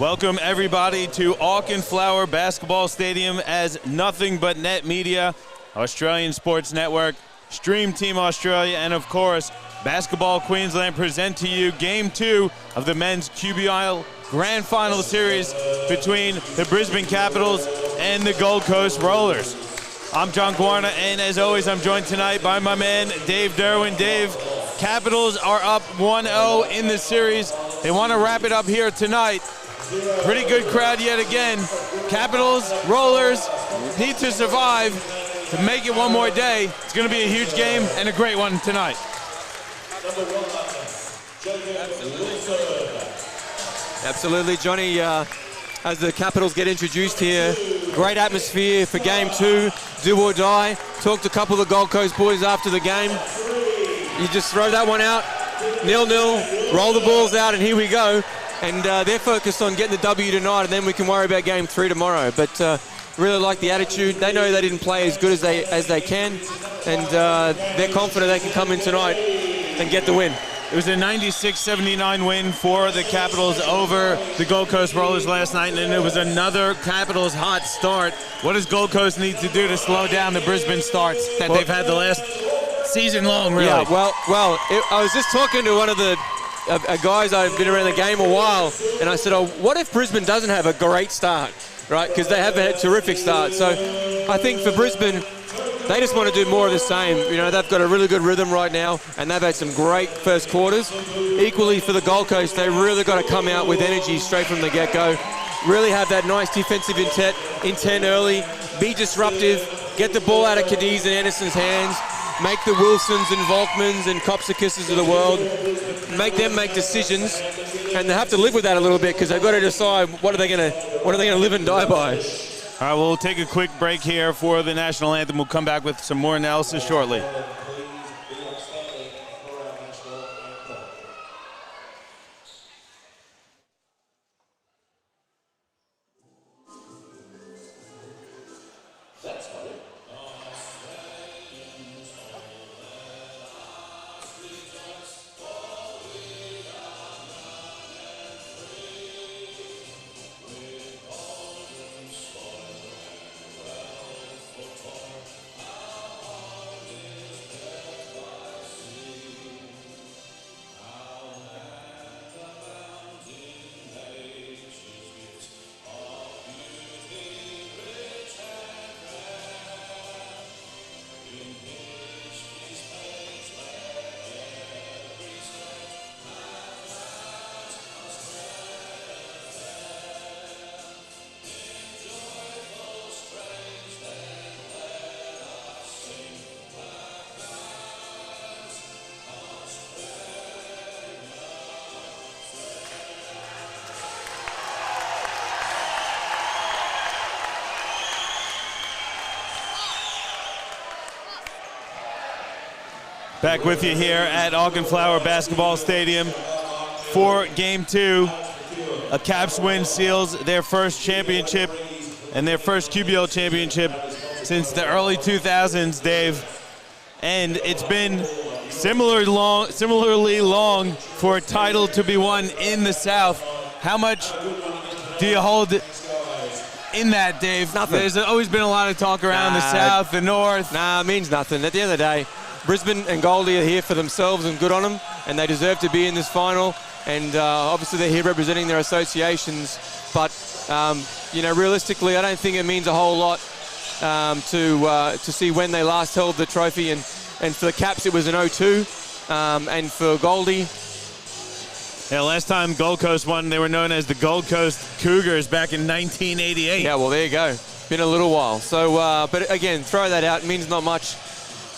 Welcome everybody to Auchenflower Basketball Stadium as Nothing But Net Media, Australian Sports Network, Stream Team Australia, and of course, Basketball Queensland present to you Game 2 of the Men's QBL Grand Final Series between the Brisbane Capitals and the Gold Coast Rollers. I'm John Guarna, and as always, I'm joined tonight by my man, Dave Derwin. Dave, Capitals are up 1-0 in the series. They want to wrap it up here tonight. Pretty good crowd yet again. Capitals, Rollers need to survive to make it one more day. It's going to be a huge game and a great one tonight. Absolutely, Johnny. As the Capitals get introduced here, great atmosphere for Game 2, do or die. Talked to a couple of the Gold Coast boys after the game. You just throw that one out, 0-0, roll the balls out, and here we go. And they're focused on getting the W tonight, and then we can worry about Game 3 tomorrow. But really like the attitude. They know they didn't play as good as they can, and they're confident they can come in tonight and get the win. It was a 96-79 win for the Capitals over the Gold Coast Rollers last night, and it was another Capitals hot start. What does Gold Coast need to do to slow down the Brisbane starts that they've had the last season long, really? Yeah, I was just talking to one of the guys I've been around the game a while, and I said, what if Brisbane doesn't have a great start, right? Because they have had a terrific start. So I think for Brisbane, they just want to do more of the same. You know, they've got a really good rhythm right now, and they've had some great first quarters. Equally for the Gold Coast, they really got to come out with energy straight from the get-go. Really have that nice defensive intent early, be disruptive, get the ball out of Cadiz and Anderson's hands, make the Wilsons and Volkmans and Kopsakisses of the world, make them make decisions, and they have to live with that a little bit because they've got to decide what are they going to live and die by. All right, we'll take a quick break here for the national anthem. We'll come back with some more analysis shortly. Back with you here at Auchenflower Basketball Stadium for Game 2. A Caps win seals their first championship and their first QBL championship since the early 2000s, Dave. And it's been similarly long for a title to be won in the South. How much do you hold in that, Dave? Nothing. There's always been a lot of talk around the South, the North. Nah, it means nothing. At the end of the day, Brisbane and Goldie are here for themselves, and good on them, and they deserve to be in this final. And obviously they're here representing their associations. But realistically, I don't think it means a whole lot to see when they last held the trophy. And for the Caps, it was in 2002, and for Goldie. Yeah, last time Gold Coast won, they were known as the Gold Coast Cougars back in 1988. Yeah, well, there you go. Been a little while. So, but again, throw that out. It means not much.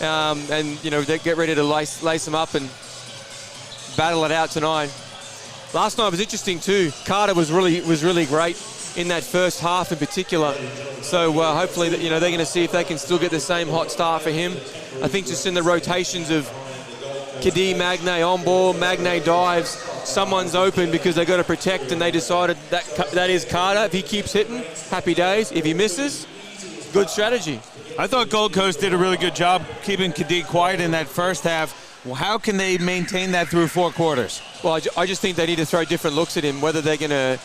They get ready to lace them up and battle it out tonight. Last night was interesting too. Carter was really great in that first half in particular. So hopefully that they're going to see if they can still get the same hot start for him. I think just in the rotations of Kadi, Magne on ball, Magne dives, someone's open because they got to protect, and they decided that is Carter. If he keeps hitting, happy days. If he misses, good strategy. I thought Gold Coast did a really good job keeping Kadi quiet in that first half. Well, how can they maintain that through 4 quarters? Well, I just think they need to throw different looks at him, whether they're going to,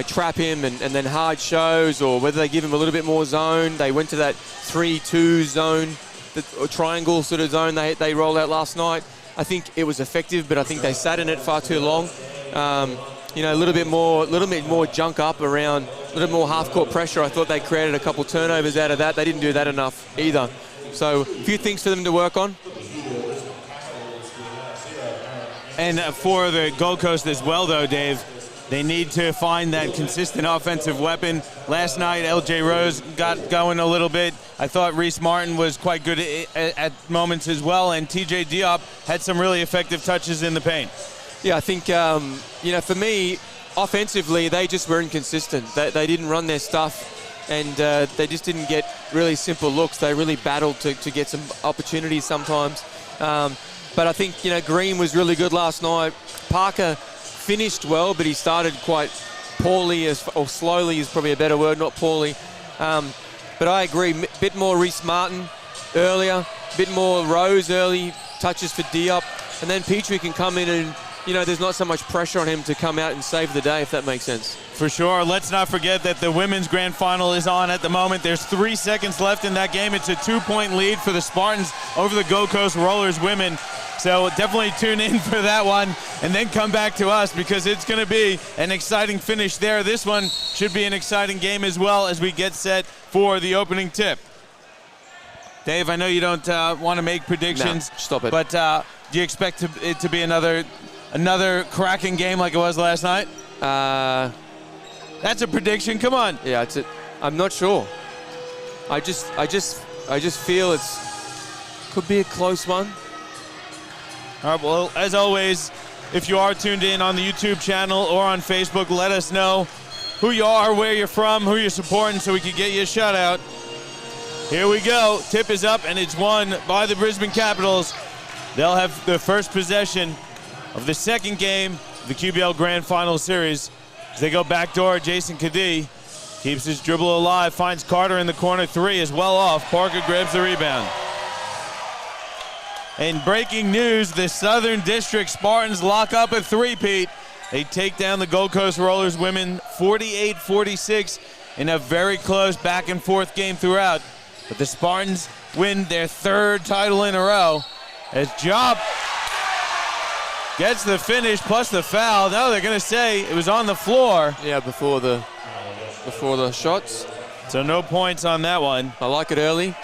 trap him and then hard shows, or whether they give him a little bit more zone. They went to that 3-2 zone, or triangle sort of zone they rolled out last night. I think it was effective, but I think they sat in it far too long. A little bit more junk up around, a little more half-court pressure. I thought they created a couple turnovers out of that. They didn't do that enough either. So a few things for them to work on. And for the Gold Coast as well, though, Dave, they need to find that consistent offensive weapon. Last night, L.J. Rose got going a little bit. I thought Reese Martin was quite good at moments as well, and T.J. Diop had some really effective touches in the paint. Yeah, I think, for me, offensively, they just were inconsistent. They didn't run their stuff, and they just didn't get really simple looks. They really battled to get some opportunities sometimes. But I think, Green was really good last night. Parker finished well, but he started quite poorly, or slowly is probably a better word, not poorly. But I agree, bit more Reese Martin earlier, bit more Rose early, touches for Diop, and then Petrie can come in and, there's not so much pressure on him to come out and save the day, if that makes sense. For sure. Let's not forget that the women's grand final is on at the moment. There's 3 seconds left in that game. It's a 2-point lead for the Spartans over the Gold Coast Rollers women. So definitely tune in for that one and then come back to us, because it's going to be an exciting finish there. This one should be an exciting game as well as we get set for the opening tip. Dave, I know you don't want to make predictions. No, stop it. But do you expect it to be another cracking game like it was last night? That's a prediction. Come on. Yeah, I'm not sure. I just feel could be a close one. All right, well, as always, if you are tuned in on the YouTube channel or on Facebook, let us know who you are, where you're from, who you're supporting, so we can get you a shout out. Here we go. Tip is up, and it's won by the Brisbane Capitals. They'll have the first possession of the second game of the QBL Grand Final Series. As they go backdoor, Jason Kadee keeps his dribble alive, finds Carter in the corner. 3 is well off. Parker grabs the rebound. And breaking news, the Southern District Spartans lock up a three-peat. They take down the Gold Coast Rollers women 48-46 in a very close back-and-forth game throughout. But the Spartans win their 3rd title in a row as Job gets the finish plus the foul. No, they're going to say it was on the floor. Yeah, before the shots. So no points on that one. I like it early.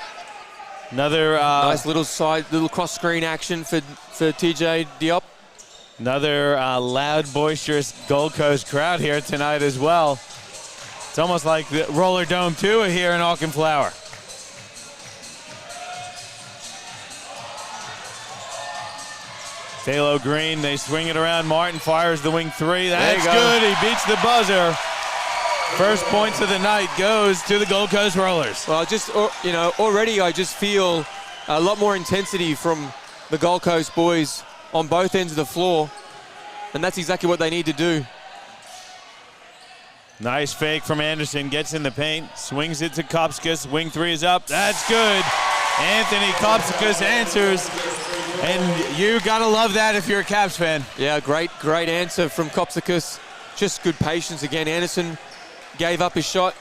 Another nice little cross-screen action for TJ Diop. Another loud, boisterous Gold Coast crowd here tonight as well. It's almost like the Roller Dome 2 here in Auckland Flower. Taylo Green, they swing it around. Martin fires the wing 3. That's good. He beats the buzzer. First points of the night goes to the Gold Coast Rollers. Well, already I just feel a lot more intensity from the Gold Coast boys on both ends of the floor, and that's exactly what they need to do. Nice fake from Anderson, gets in the paint, swings it to Kopskas. Wing 3 is up. That's good. Anthony Kopskas answers, and you gotta love that if you're a Caps fan. Yeah, great answer from Kopskas. Just good patience again. Anderson gave up his shot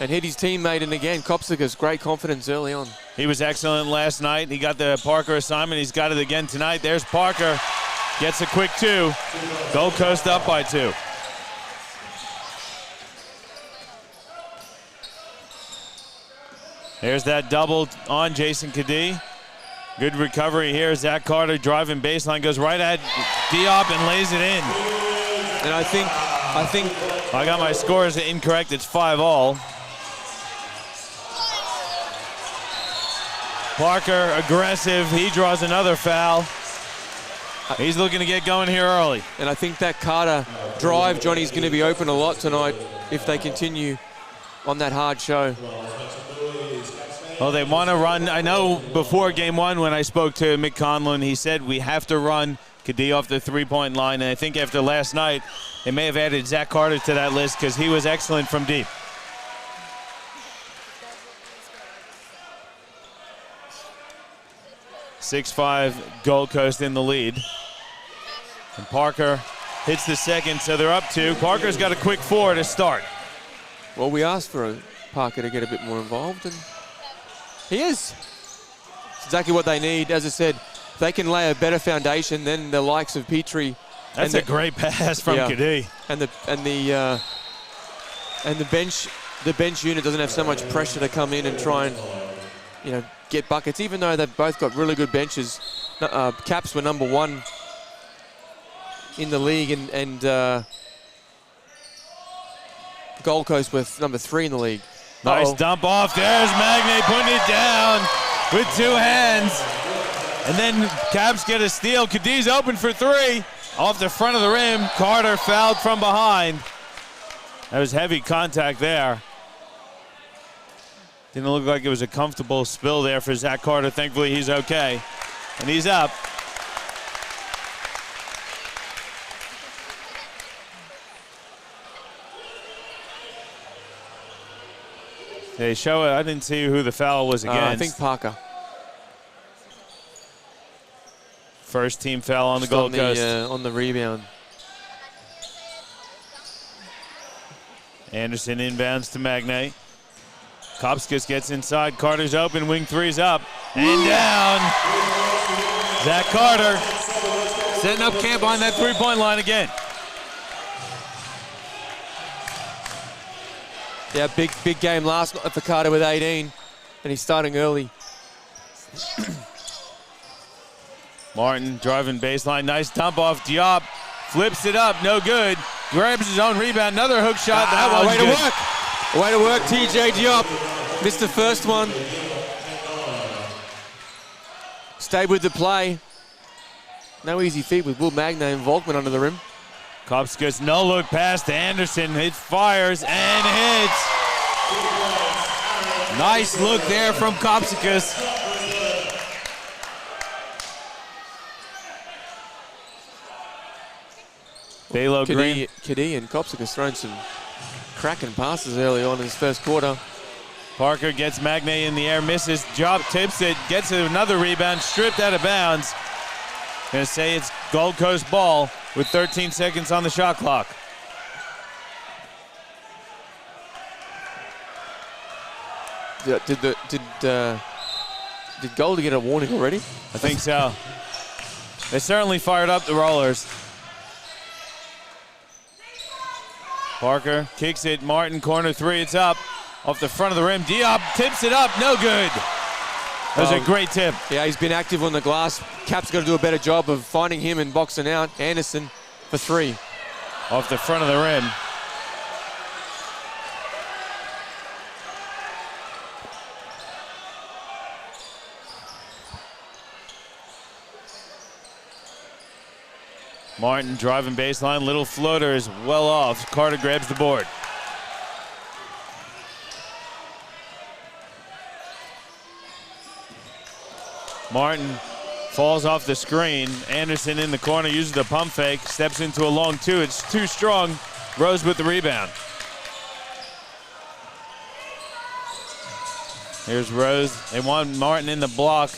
and hit his teammate, and again, Kopskas, great confidence early on. He was excellent last night. He got the Parker assignment. He's got it again tonight. There's Parker. Gets a quick 2. Gold Coast up by 2. There's that double on Jason Kadee. Good recovery here. Zach Carter driving baseline, goes right at Diop and lays it in. And I think I got my scores incorrect. It's 5-all. Parker aggressive. He draws another foul. He's looking to get going here early. And I think that Carter drive, Johnny's going to be open a lot tonight if they continue on that hard show. Well, they want to run. I know before game 1 when I spoke to Mick Conlon, he said we have to run Kadee off the three-point line. And I think after last night, they may have added Zach Carter to that list because he was excellent from deep. 6-5 Gold Coast in the lead. And Parker hits the second, so they're up 2. Parker's got a quick 4 to start. Well, we asked for Parker to get a bit more involved, and he is. It's exactly what they need. As I said, if they can lay a better foundation than the likes of Petrie. That's a great pass from Kadee. And the bench unit doesn't have so much pressure to come in and try and, you know, get buckets. Even though they've both got really good benches. Caps were number 1 in the league, and Gold Coast with number 3 in the league. Nice dump off. There's Magne putting it down with 2 hands. And then Caps get a steal. Kadee's open for 3. Off the front of the rim. Carter fouled from behind. That was heavy contact there. Didn't look like it was a comfortable spill there for Zach Carter. Thankfully, he's okay. And he's up. They show it. I didn't see who the foul was against. I think Parker. First team foul on the Gold Coast. On the rebound. Anderson inbounds to Magne. Kopskis gets inside. Carter's open. Wing 3's up and down. Zach Carter setting up camp on that 3-point line again. Yeah, big game last night for Carter with 18, and he's starting early. Martin driving baseline. Nice dump off Diop. Flips it up. No good. Grabs his own rebound. Another hook shot. That was way good. to work. Way to work, TJ Diop. Missed the first one. Stayed with the play. No easy feat with Will Magne involvement under the rim. Kopskis no look pass to Anderson. It fires and hits. Nice look there from Kopskis. Balo Green. Kadee and Kopskis throwing some cracking passes early on in his first quarter. Parker gets Magne in the air, misses, Diop tips it, gets another rebound, stripped out of bounds. Gonna say it's Gold Coast ball with 13 seconds on the shot clock. Did Gold get a warning already? I think so. They certainly fired up the Rollers. Parker kicks it, Martin corner 3, it's up. Off the front of the rim, Diop tips it up, no good. That was a great tip. Yeah, he's been active on the glass. Cap's got to do a better job of finding him and boxing out. Anderson for 3. Off the front of the rim. Martin driving baseline, little floater is well off. Carter grabs the board. Martin falls off the screen. Anderson in the corner uses the pump fake, steps into a long 2. It's too strong. Rose with the rebound. Here's Rose. They want Martin in the block.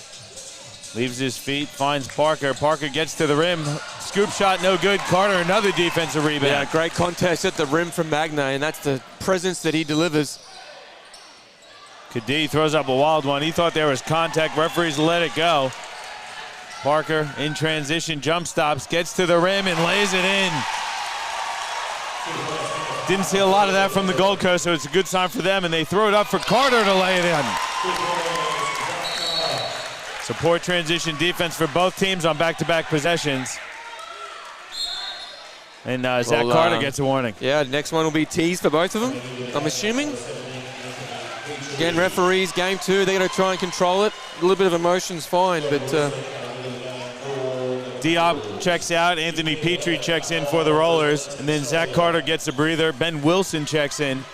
Leaves his feet, finds Parker. Parker gets to the rim. Scoop shot, no good. Carter, another defensive rebound. Yeah, great contest at the rim from Magne, and that's the presence that he delivers. Kadee throws up a wild one. He thought there was contact. Referees let it go. Parker in transition, jump stops, gets to the rim and lays it in. Didn't see a lot of that from the Gold Coast, so it's a good sign for them, and they throw it up for Carter to lay it in. Support transition defense for both teams on back-to-back possessions. And Zach Carter gets a warning. Yeah, the next one will be teased for both of them, I'm assuming. Again, referees, game 2, they're going to try and control it. A little bit of emotion's fine, but... Diop checks out. Anthony Petrie checks in for the Rollers. And then Zach Carter gets a breather. Ben Wilson checks in.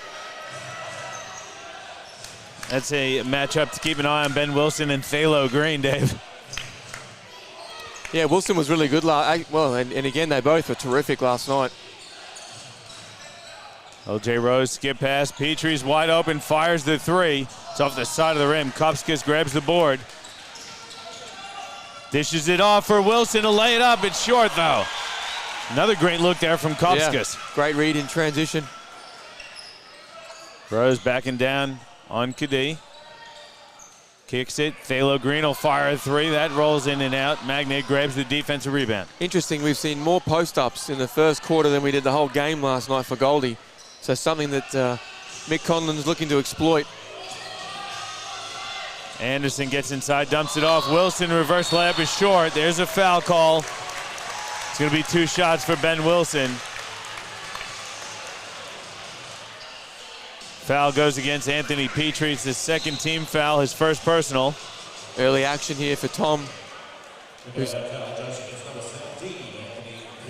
That's a matchup to keep an eye on, Ben Wilson and Thalo Green, Dave. Yeah, Wilson was really good. And again, they both were terrific last night. LJ Rose skip pass. Petrie's wide open, fires the 3. It's off the side of the rim. Kopskis grabs the board. Dishes it off for Wilson to lay it up. It's short, though. Another great look there from Kopskas. Yeah, great read in transition. Rose backing down on Kadee. Kicks it. Thalo Green will fire a three. That rolls in and out. Magne grabs the defensive rebound. Interesting, we've seen more post-ups in the first quarter than we did the whole game last night for Goldie. So something that Mick Conlon's looking to exploit. Anderson gets inside, dumps it off. Wilson, reverse layup is short. There's a foul call. It's going to be 2 shots for Ben Wilson. Foul goes against Anthony Petrie. It's his second team foul, his first personal. Early action here for Tom.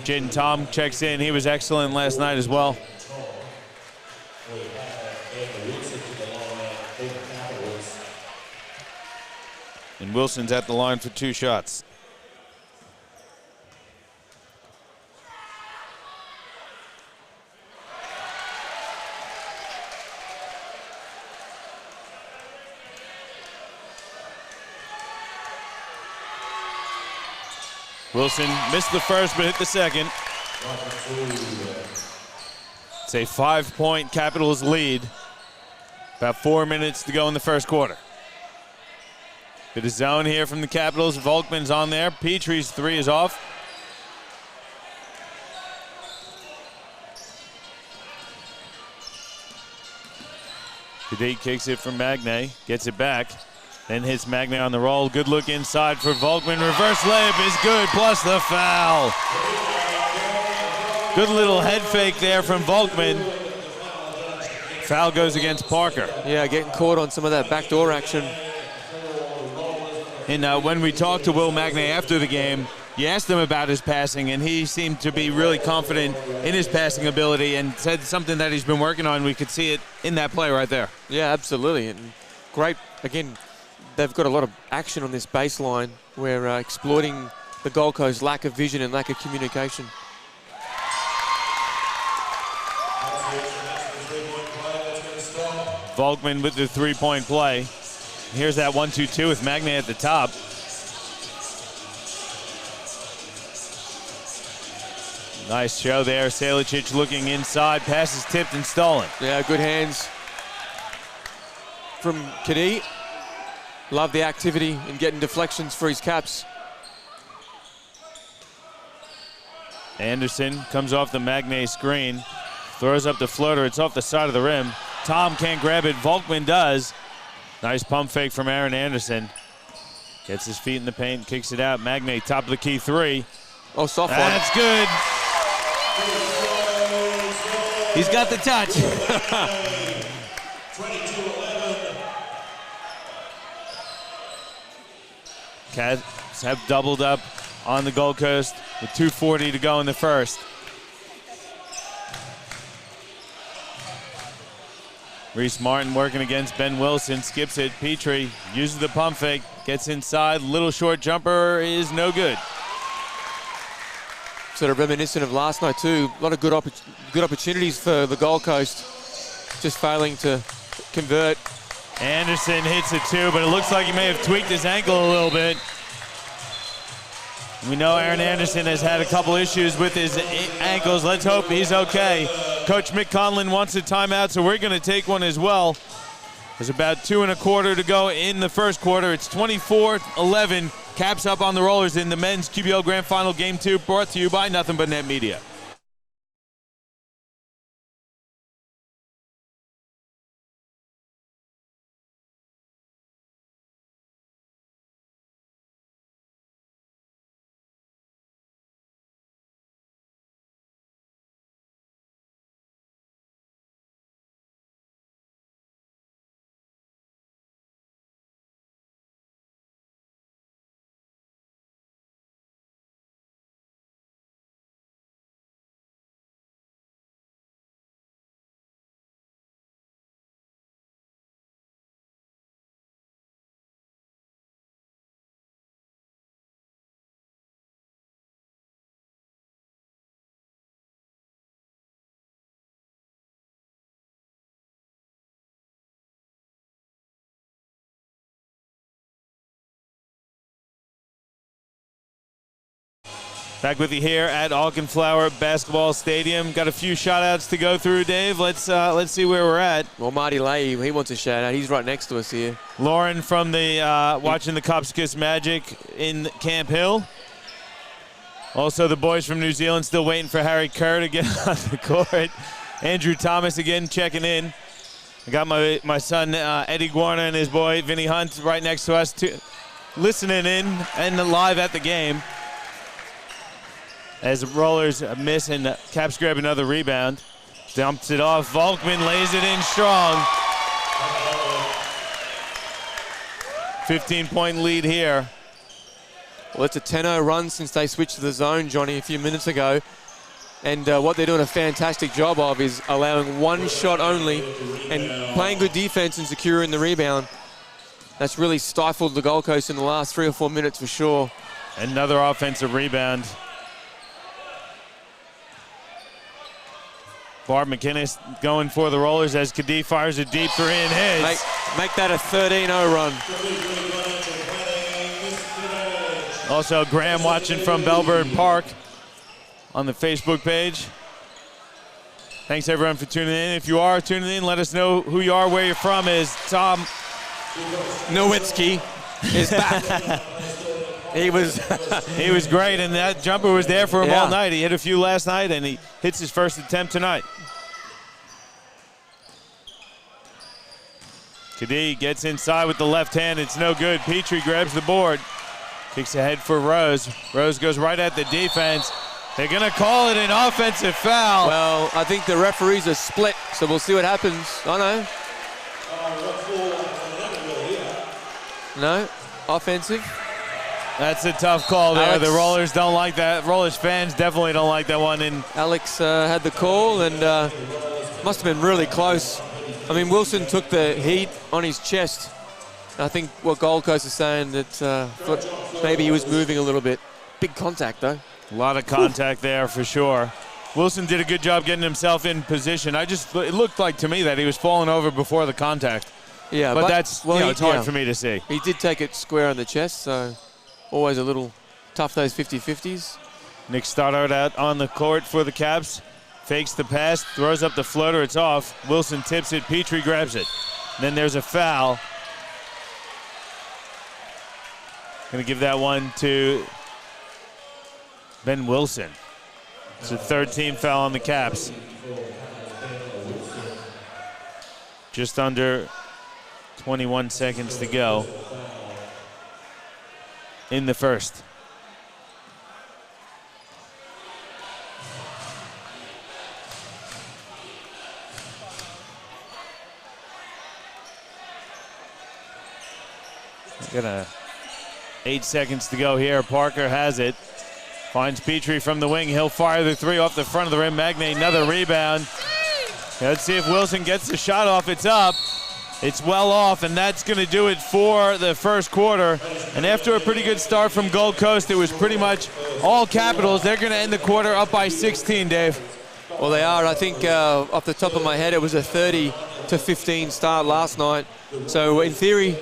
Jitten Tom checks in. He was excellent last night as well. And Wilson's at the line for 2 shots. Wilson missed the first but hit the second. It's a 5-point Capitals lead. About 4 minutes to go in the first quarter. Bit of zone here from the Capitals. Volkman's on there. Petrie's 3 is off. Kadee kicks it from Magne. Gets it back. Then hits Magne on the roll. Good look inside for Volkman. Reverse layup is good, plus the foul. Good little head fake there from Volkman. Foul goes against Parker. Yeah, getting caught on some of that backdoor action. And when we talked to Will Magne after the game, you asked him about his passing, and he seemed to be really confident in his passing ability and said something that he's been working on. We could see it in that play right there. Yeah, absolutely. And great, again, they've got a lot of action on this baseline. We're exploiting the Gold Coast lack of vision and lack of communication. Volkman with the 3-point play. Here's that 1-2-2 with Magne at the top. Nice show there. Salicic looking inside. Pass is tipped and stolen. Yeah, good hands from Kadee. Love the activity and getting deflections for his Caps. Anderson comes off the Magne screen. Throws up the floater. It's off the side of the rim. Tom can't grab it. Volkman does. Nice pump fake from Aaron Anderson. Gets his feet in the paint, kicks it out. Magne, top of the key 3. Oh, soft one. That's good. He's got the touch. Cats have doubled up on the Gold Coast with 2:40 to go in the first. Reese Martin working against Ben Wilson, skips it. Petrie uses the pump fake, gets inside. Little short jumper is no good. Sort of reminiscent of last night too. A lot of good opportunities for the Gold Coast, just failing to convert. Anderson hits it too, but it looks like he may have tweaked his ankle a little bit. We know Aaron Anderson has had a couple issues with his ankles. Let's hope he's okay. Coach Mick Conlon wants a timeout, so we're going to take one as well. There's about 2 1/4 to go in the first quarter. It's 24-11. Caps up on the Rollers in the men's QBL Grand Final Game 2, brought to you by Nothing But Net Media. Back with you here at Auchenflower Basketball Stadium. Got a few shout-outs to go through, Dave. Let's see where we're at. Well, Marty Leahy, he wants a shout-out. He's right next to us here. Lauren from the watching the Copsicus Magic in Camp Hill. Also, the boys from New Zealand still waiting for Harry Kerr to get on the court. Andrew Thomas again checking in. I got my son Eddie Guarna and his boy Vinny Hunt right next to us, listening in and live at the game. As the Rollers miss and Caps grab another rebound. Dumps it off. Volkman lays it in strong. 15-point lead here. Well, it's a 10-0 run since they switched to the zone, Johnny, a few minutes ago. And what they're doing a fantastic job of is allowing one shot only and playing good defense and securing the rebound. That's really stifled the Gold Coast in the last 3 or 4 minutes for sure. Another offensive rebound. Barb McInnes going for the Rollers as Kadee fires a deep three and hits. Make that a 13-0 run. Also, Graham watching from Bellbird Park on the Facebook page. Thanks, everyone, for tuning in. If you are tuning in, let us know who you are, where you're from, as Tom Nowitzki is back. He was great, and that jumper was there for him all night. He hit a few last night, and he hits his first attempt tonight. Kadee gets inside with the left hand. It's no good. Petrie grabs the board. Kicks ahead for Rose. Rose goes right at the defense. They're going to call it an offensive foul. Well, I think the referees are split, so we'll see what happens. Oh, no. No, offensive. That's a tough call there. Alex, the Rollers don't like that. Rollers fans definitely don't like that one. And Alex had the call, and must have been really close. I mean, Wilson took the heat on his chest. I think what Gold Coast is saying that maybe he was moving a little bit. Big contact, though. A lot of contact there for sure. Wilson did a good job getting himself in position. It looked like to me that he was falling over before the contact. Yeah, but that's, it's hard for me to see. He did take it square on the chest, so always a little tough, those 50-50s. Nick Stoddard out on the court for the Caps. Fakes the pass, throws up the floater, it's off. Wilson tips it, Petrie grabs it. And then there's a foul. Gonna give that one to Ben Wilson. It's a third team foul on the Caps. Just under 21 seconds to go in the first. Got 8 seconds to go here. Parker has it. Finds Petrie from the wing. He'll fire the three off the front of the rim. Magnay, another rebound. Let's see if Wilson gets the shot off. It's up. It's well off, and that's going to do it for the first quarter. And after a pretty good start from Gold Coast, it was pretty much all Capitals. They're going to end the quarter up by 16, Dave. Well, they are. I think off the top of my head, it was a 30-15 start last night. So in theory,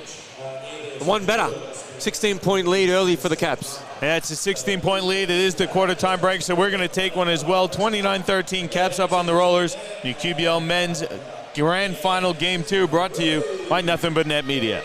one better. 16-point lead early for the Caps. Yeah, it's a 16-point lead. It is the quarter time break, so we're going to take one as well. 29-13, Caps up on the Rollers. The QBL Men's Grand Final Game 2 brought to you by Nothing But Net Media.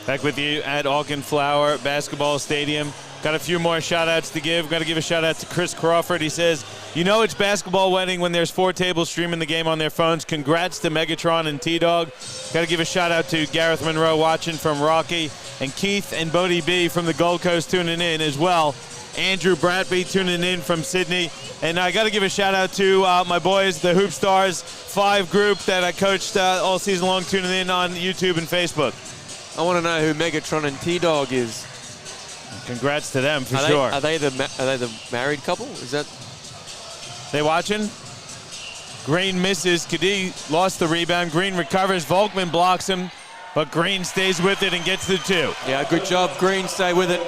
Back with you at Auchenflower Basketball Stadium. Got a few more shout-outs to give. Got to give a shout-out to Chris Crawford. He says, you know it's basketball wedding when there's 4 tables streaming the game on their phones. Congrats to Megatron and T-Dog. Got to give a shout-out to Gareth Monroe watching from Rocky, and Keith and Bodie B from the Gold Coast tuning in as well. Andrew Bratby tuning in from Sydney. And I got to give a shout-out to my boys, the Hoop Stars 5 group that I coached all season long, tuning in on YouTube and Facebook. I want to know who Megatron and T-Dog is. Congrats to them for sure. Are they the married couple? Is that? They watching? Green misses. Kadee lost the rebound. Green recovers. Volkman blocks him, but Green stays with it and gets the 2. Yeah, good job, Green. Stay with it.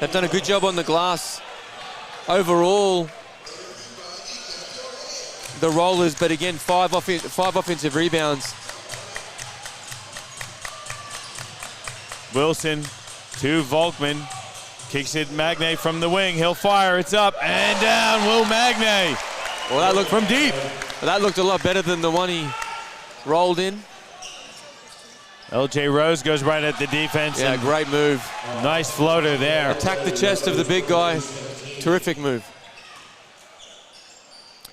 They've done a good job on the glass. Overall, the Rollers, but again, 5 offensive rebounds. Wilson to Volkman. Kicks it Magne from the wing. He'll fire. It's up and down. Will Magne. Well, that looked from deep. Well, that looked a lot better than the one he rolled in. LJ Rose goes right at the defense. Yeah, great move. Nice floater there. Attack the chest of the big guy. Terrific move.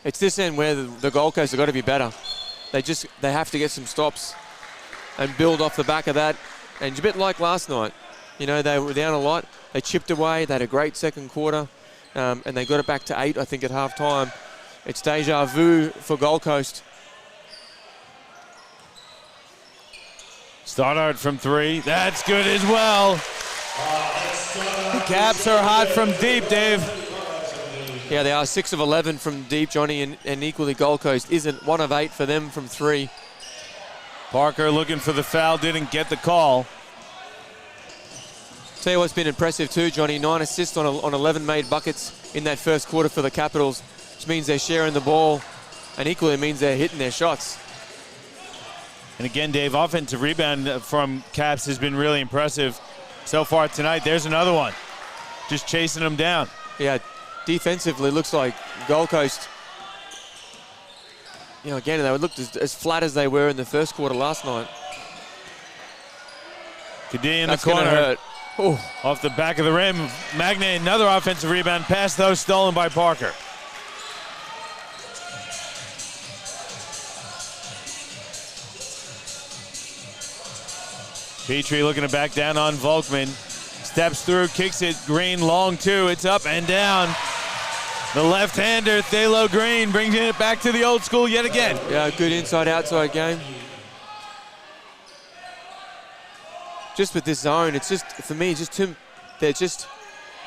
It's this end where the Gold Coast have got to be better. They have to get some stops and build off the back of that. And it's a bit like last night. You know, they were down a lot. They chipped away. They had a great second quarter. And they got it back to 8, I think, at halftime. It's deja vu for Gold Coast. Stoddard from 3. That's good as well. The Caps are hot from deep, Dave. Yeah, they are 6 of 11 from deep, Johnny, and equally Gold Coast isn't. 1 of 8 for them from 3. Parker looking for the foul, didn't get the call. Tell you what's been impressive too, Johnny, 9 assists on 11 made buckets in that first quarter for the Capitals, which means they're sharing the ball, and equally means they're hitting their shots. And again, Dave, offensive rebound from Caps has been really impressive so far tonight. There's another one, just chasing them down. Yeah, defensively looks like Gold Coast, you know, again, they looked as flat as they were in the first quarter last night. Kadee in the corner. Hurt. Oh. Off the back of the rim. Magne, another offensive rebound. Pass, though, stolen by Parker. Petrie looking to back down on Volkman. Steps through, kicks it. Green, long 2. It's up and down. The left-hander, Thalo Green, brings it back to the old school yet again. Yeah, good inside-outside game. Just with this zone, it's just, for me, they're just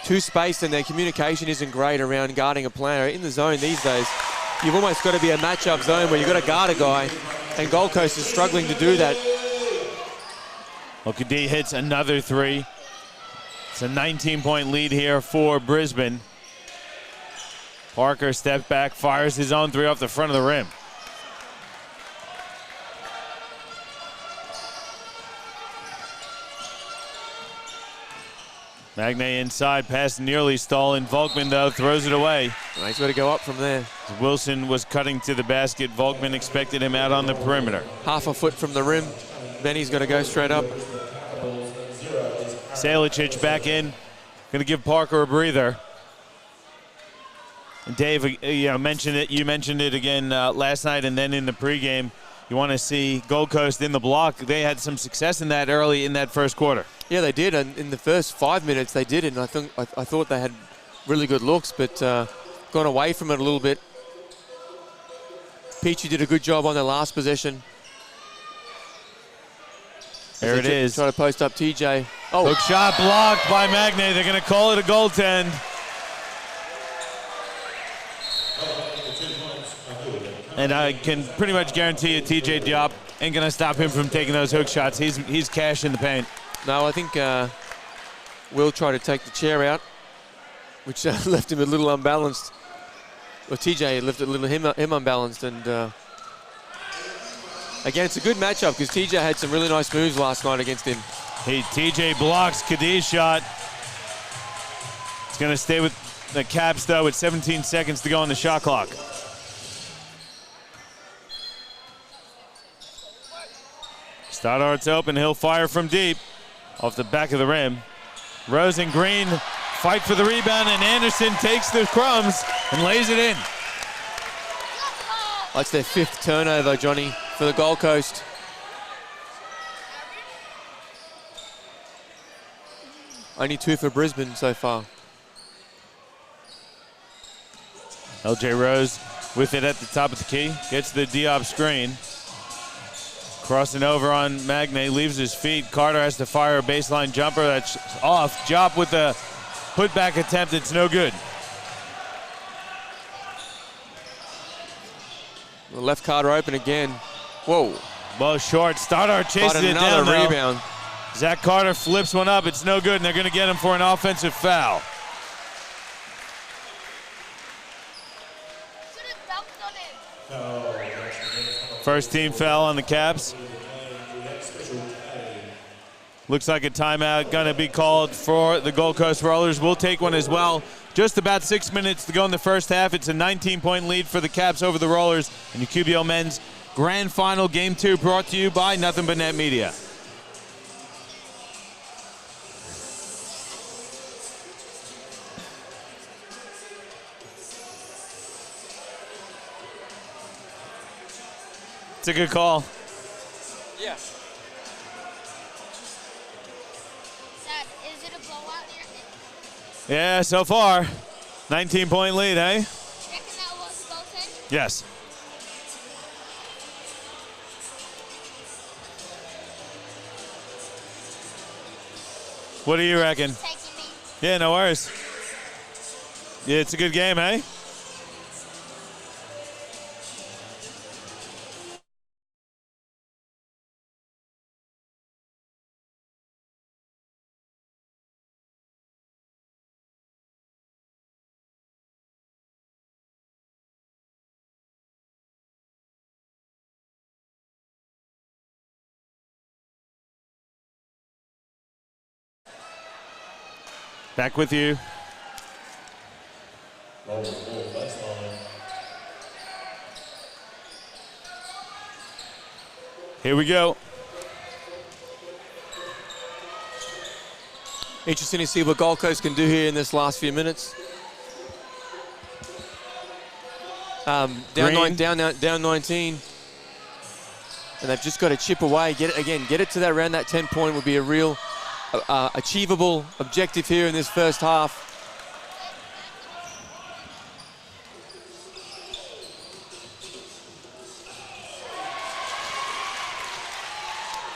too spaced and their communication isn't great around guarding a player. In the zone these days, you've almost got to be a matchup zone where you've got to guard a guy, and Gold Coast is struggling to do that. Well, Kadee hits another 3. It's a 19-point lead here for Brisbane. Parker steps back, fires his own 3 off the front of the rim. Magne inside, pass nearly stolen. Volkman, though, throws it away. He's got to go up from there. Wilson was cutting to the basket. Volkman expected him out on the perimeter. Half a foot from the rim. Benny's got to go straight up. Salicic back in. Going to give Parker a breather. And Dave, you mentioned it again last night and then in the pregame. You want to see Gold Coast in the block. They had some success in that early in that first quarter. Yeah, they did. And in the first 5 minutes, they did. And I thought they had really good looks, but gone away from it a little bit. Peachy did a good job on their last possession. There it is. Try to post up TJ. Oh, hook shot blocked by Magne. They're going to call it a goaltend. And I can pretty much guarantee you TJ Diop ain't going to stop him from taking those hook shots. He's cash in the paint. No, I think Will tried to take the chair out, which left him a little unbalanced. Well, TJ left him unbalanced. And again, it's a good matchup because TJ had some really nice moves last night against him. TJ blocks Kadee's shot. It's going to stay with the Caps, though, with 17 seconds to go on the shot clock. Stoddard's open. He'll fire from deep. off the back of the rim. Rose and Green fight for the rebound, and Anderson takes the crumbs and lays it in. That's their 5th turnover, Johnny, for the Gold Coast. Only 2 for Brisbane so far. LJ Rose with it at the top of the key. Gets the Diop screen. Crossing over on Magne, leaves his feet. Carter has to fire a baseline jumper. That's off. Jop with a putback attempt. It's no good. The left Carter open again. Whoa. Well, short. Stoddard chases it down. Another rebound. Zach Carter flips one up. It's no good, and they're going to get him for an offensive foul. First team foul on the Caps. Looks like a timeout going to be called for the Gold Coast Rollers. We'll take one as well. Just about 6 minutes to go in the first half. It's a 19-point lead for the Caps over the Rollers in the QBO Men's Grand Final Game 2, brought to you by Nothing But Net Media. It's a good call. Yeah. Dad, is it a blowout here? Yeah, so far. 19-point lead, eh? You reckon that was both ends? Yes. What do you reckon? Taking me. Yeah, no worries. Yeah, it's a good game, eh? Back with you. Here we go. Interesting to see what Gold Coast can do here in this last few minutes. Down 19, and they've just got to chip away. Get it to that around that 10-point would be a real achievable objective here in this first half.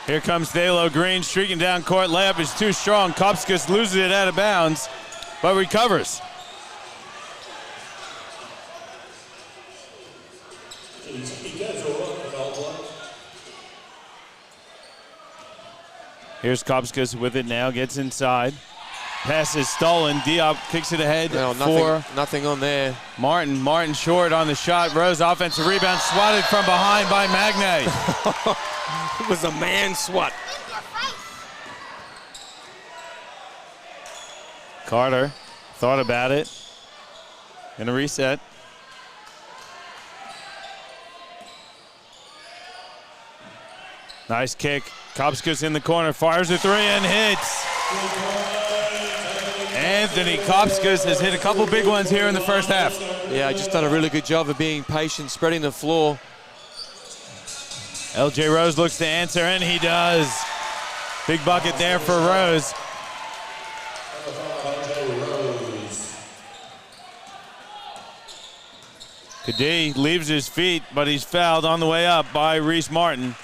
Here comes Dalo Green streaking down court. Layup is too strong. Kopskis loses it out of bounds, but recovers. Here's Kopskis with it now, gets inside. Pass is stolen. Diop kicks it ahead Nothing on there. Martin. Martin short on the shot. Rose offensive rebound, swatted from behind by Magne. It was a man swat. Carter thought about it. Gonna reset. Nice kick. Kopskis in the corner, fires a 3 and hits. Anthony Kopskis has hit a couple big ones here in the first half. Yeah, just done a really good job of being patient, spreading the floor. LJ Rose looks to answer, and he does. Big bucket there for Rose. Kadee leaves his feet, but he's fouled on the way up by Reese Martin.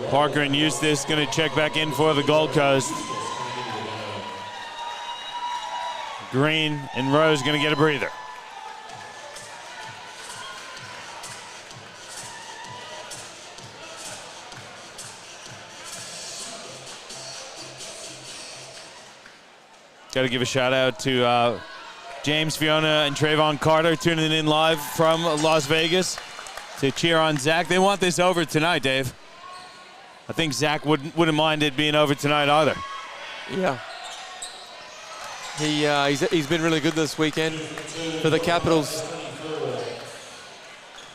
Parker and Eustace going to check back in for the Gold Coast. Green and Rose going to get a breather. Got to give a shout out to James, Fiona, and Trayvon Carter tuning in live from Las Vegas to cheer on Zach. They want this over tonight, Dave. I think Zach wouldn't mind it being over tonight either. Yeah. He's been really good this weekend for the Capitals.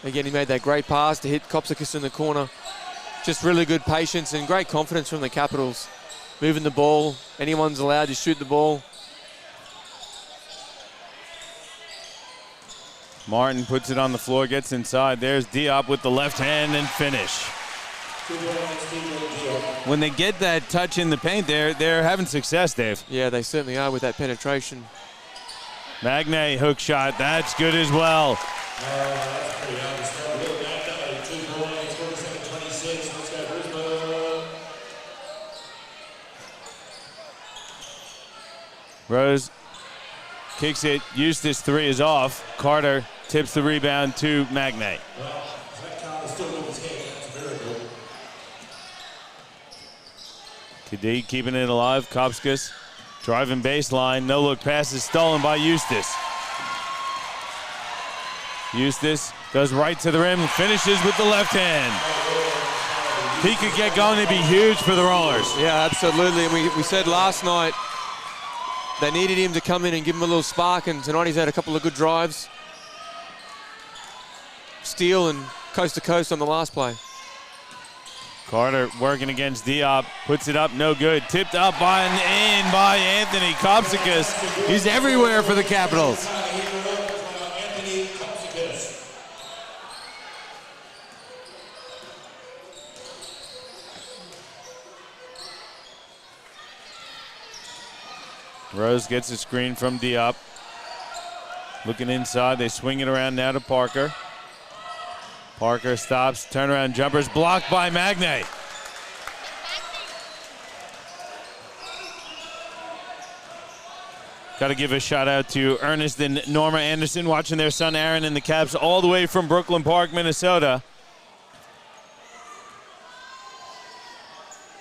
Again, he made that great pass to hit Kopsakis in the corner. Just really good patience and great confidence from the Capitals. Moving the ball. Anyone's allowed to shoot the ball. Martin puts it on the floor, gets inside. There's Diop with the left hand and finish. When they get that touch in the paint, they're having success, Dave. Yeah, they certainly are with that penetration. Magne hook shot, that's good as well. Rose kicks it. Eustace three is off. Carter tips the rebound to Magne. Kadik keeping it alive. Kopsakis driving baseline. No look pass is stolen by Eustace. Eustace goes right to the rim, finishes with the left hand. He could get going, it'd be huge for the Rollers. Yeah, absolutely. And we said last night they needed him to come in and give him a little spark, and tonight he's had a couple of good drives. Steal and coast to coast on the last play. Carter working against Diop, puts it up, no good. Tipped up by and in by Anthony Kopsakis. He's everywhere for the Capitals. Rose gets a screen from Diop. Looking inside, they swing it around now to Parker. Parker stops, turnaround jumpers blocked by Magne. Got to give a shout out to Ernest and Norma Anderson watching their son Aaron and the Caps all the way from Brooklyn Park, Minnesota.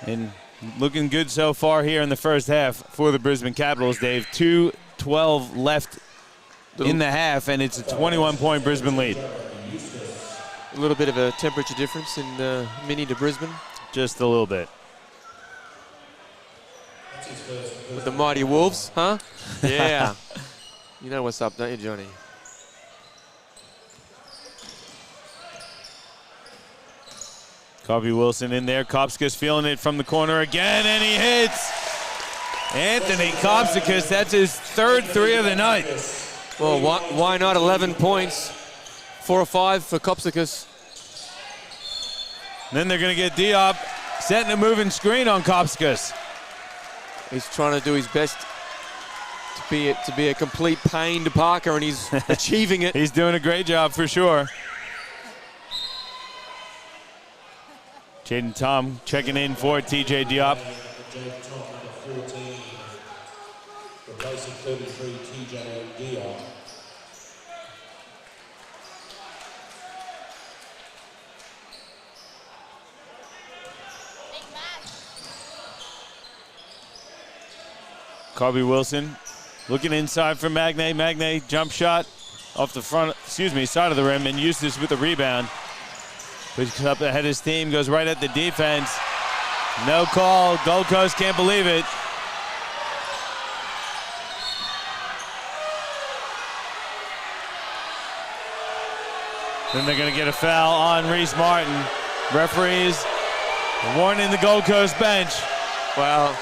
And looking good so far here in the first half for the Brisbane Capitals, Dave. 2:12 left in the half, and it's a 21-point Brisbane lead. A little bit of a temperature difference in Mini to Brisbane. Just a little bit. With the mighty Wolves, huh? Yeah. You know what's up, don't you, Johnny? Cobby Wilson in there. Kopsakis feeling it from the corner again, and he hits. Anthony Kopsakis, that's his third three of the night. Well, why not 11 points? 4 or 5 for Kopsakis. Then they're going to get Diop setting a moving screen on Kopsakis. He's trying to do his best to be a complete pain to Parker, and he's achieving it. He's doing a great job for sure. Jaden Tom checking in for TJ Diop. Replacing 33 TJ Diop. Cobby Wilson looking inside for Magne. Magne jump shot off the front, side of the rim, and Eustace with the rebound. Pushes up ahead of his team, goes right at the defense. No call. Gold Coast can't believe it. Then they're going to get a foul on Reese Martin. Referees warning the Gold Coast bench. Well,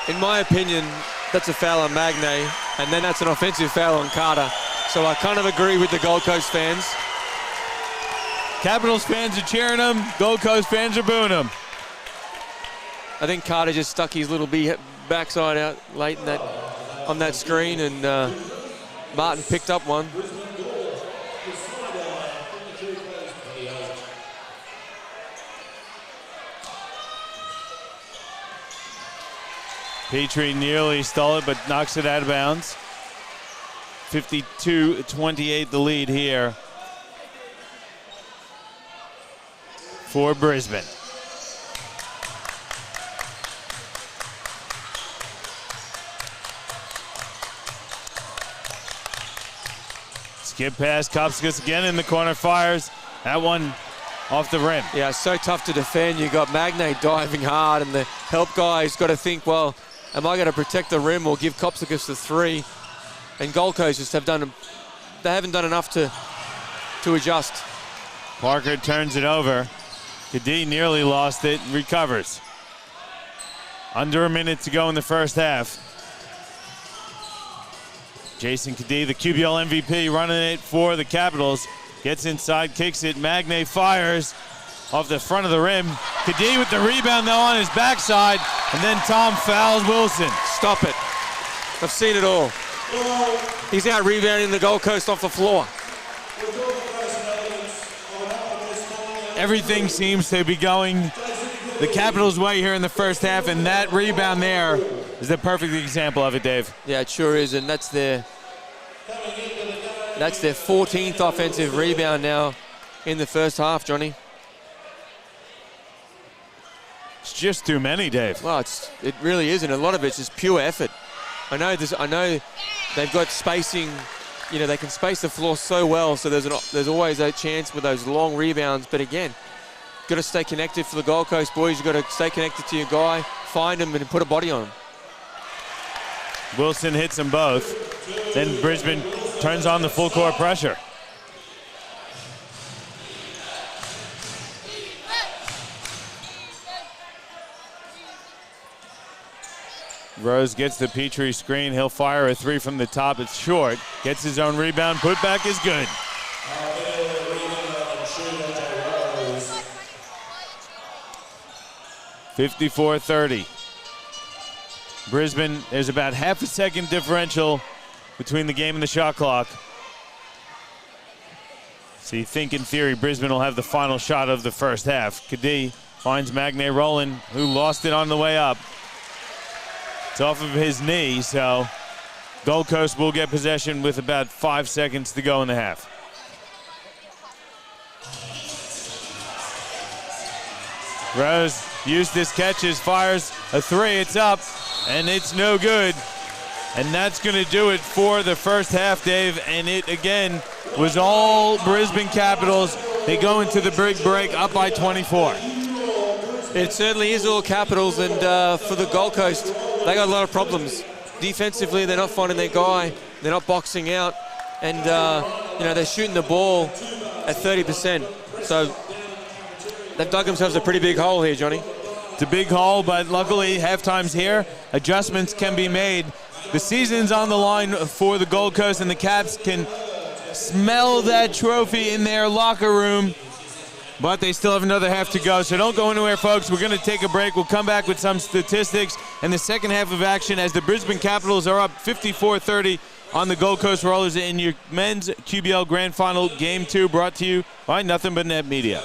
in my opinion, that's a foul on Magne, and then that's an offensive foul on Carter. So I kind of agree with the Gold Coast fans. Capitals fans are cheering him. Gold Coast fans are booing him. I think Carter just stuck his little backside out late in on that screen, and Martin picked up one. Petrie nearly stole it, but knocks it out of bounds. 52-28 the lead here for Brisbane. Skip pass, Kopsakis again in the corner, fires. That one off the rim. Yeah, so tough to defend. You got Magne diving hard, and the help guy's got to think, well, am I going to protect the rim or give Kopsakis the three? And Gold Coast just they haven't done enough to adjust. Parker turns it over. Kadee nearly lost it, recovers. Under a minute to go in the first half. Jason Kadee, the QBL MVP, running it for the Capitals. Gets inside, kicks it. Magne fires off the front of the rim. Kadee with the rebound, though, on his backside. And then Tom fouls Wilson. Stop it. I've seen it all. He's out rebounding the Gold Coast off the floor. Everything seems to be going the Capitals' way here in the first half, and that rebound there is the perfect example of it, Dave. Yeah, it sure is, and that's their 14th offensive rebound now in the first half, Johnny. It's just too many, Dave. Well, it really is, and a lot of it's just pure effort. I know they've got spacing. You know, they can space the floor so well, so there's always a chance with those long rebounds. But again, got to stay connected for the Gold Coast boys. You've got to stay connected to your guy, find him, and put a body on him. Wilson hits them both. Then Brisbane turns on the full court pressure. Rose gets the Petrie screen. He'll fire a three from the top. It's short. Gets his own rebound. Putback is good. 54-30. Brisbane, there's about half a second differential between the game and the shot clock. So you think, in theory, Brisbane will have the final shot of the first half. Kadee finds Magne Rowland, who lost it on the way up. It's off of his knee, so Gold Coast will get possession with about 5 seconds to go in the half. Rose, Eustace catches, fires a three. It's up, and it's no good. And that's going to do it for the first half, Dave. And it, again, was all Brisbane Capitals. They go into the big break up by 24. It certainly is all Capitals, and for the Gold Coast, they got a lot of problems. Defensively, they're not finding their guy. They're not boxing out, and they're shooting the ball at 30%. So they've dug themselves a pretty big hole here, Johnny. It's a big hole, but luckily halftime's here. Adjustments can be made. The season's on the line for the Gold Coast, and the Caps can smell that trophy in their locker room. But they still have another half to go, so don't go anywhere, folks. We're going to take a break. We'll come back with some statistics and the second half of action as the Brisbane Capitals are up 54-30 on the Gold Coast Rollers in your men's QBL Grand Final Game 2, brought to you by Nothing But Net Media.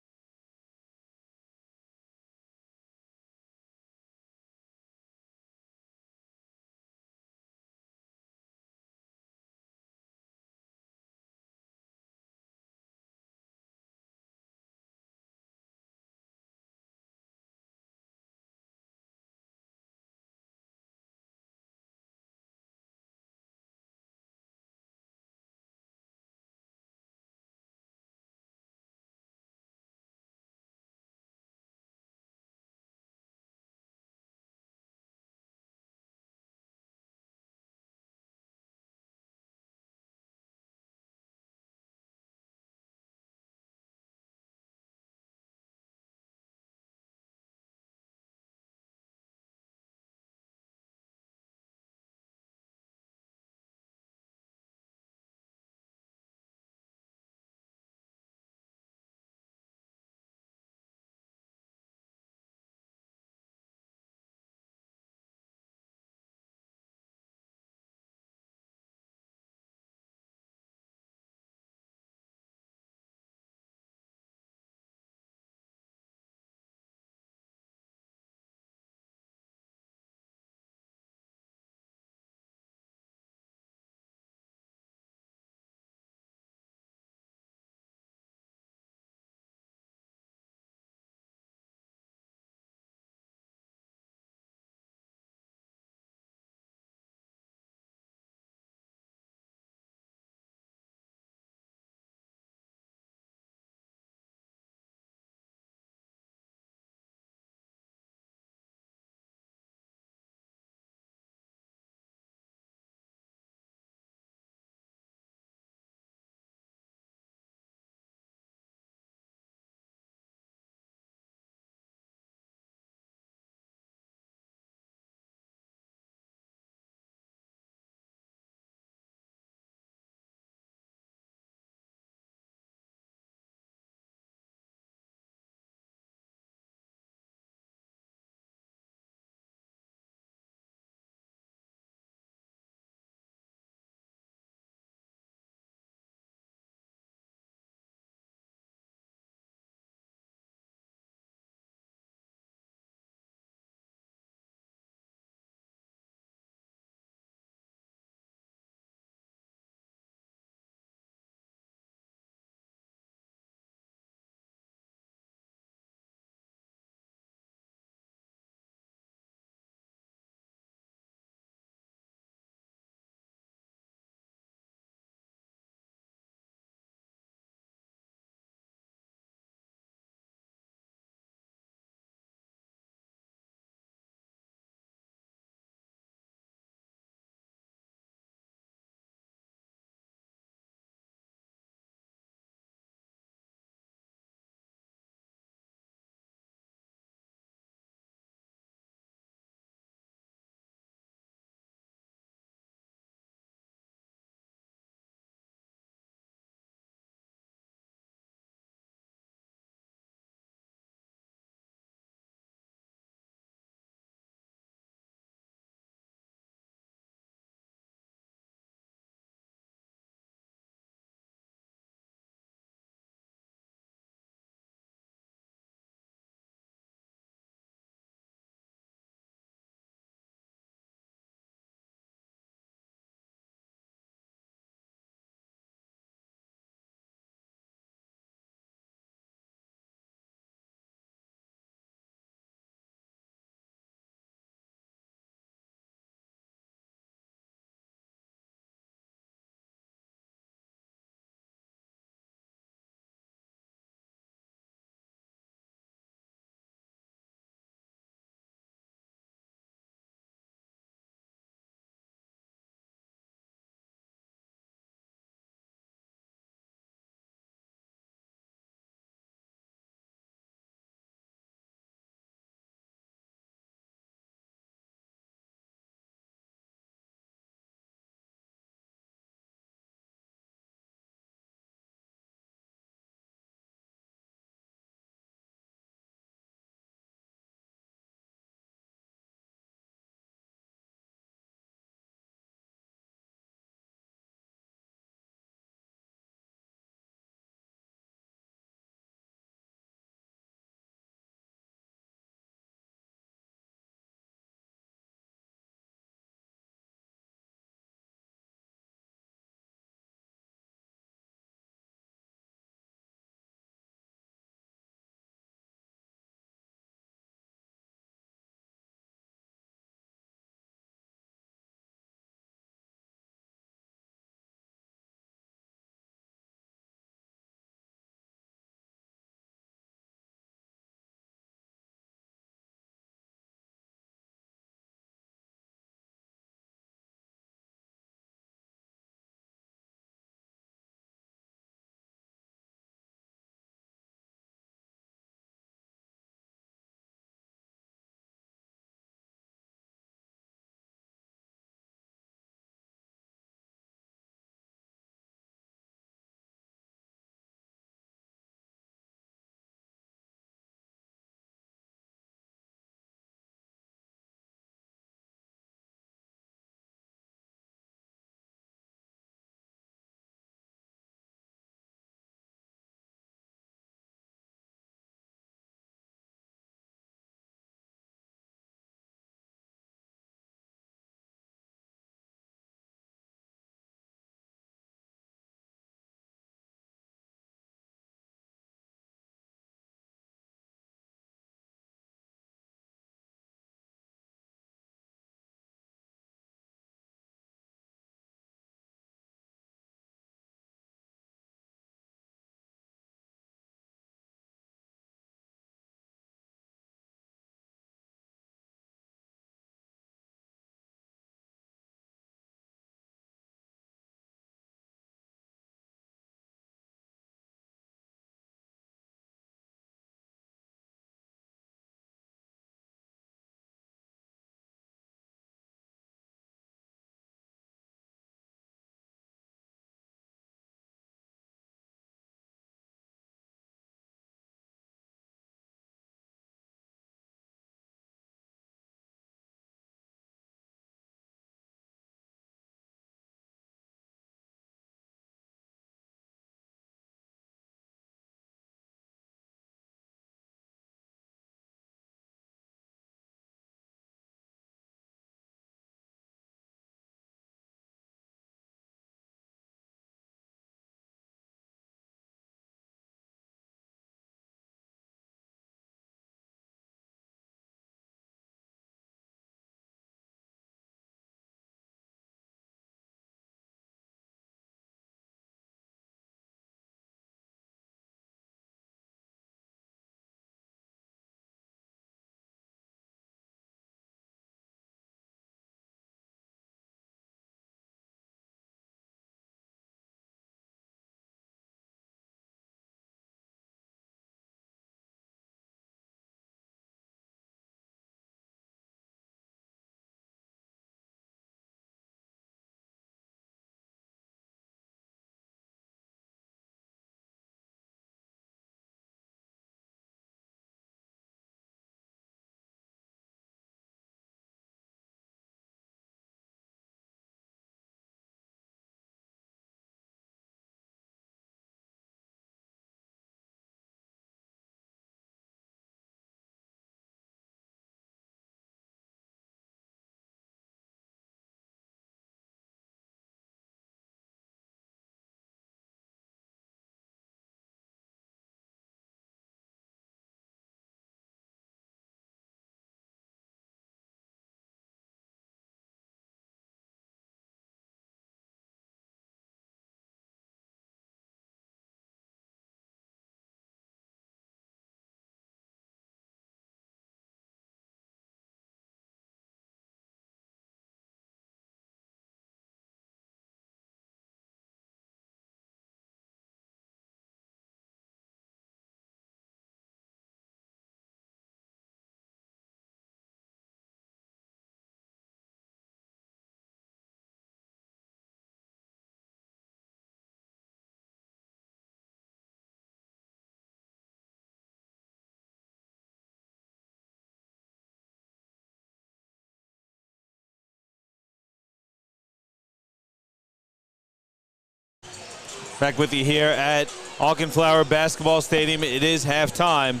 Back with you here at Auchenflower Basketball Stadium. It is halftime.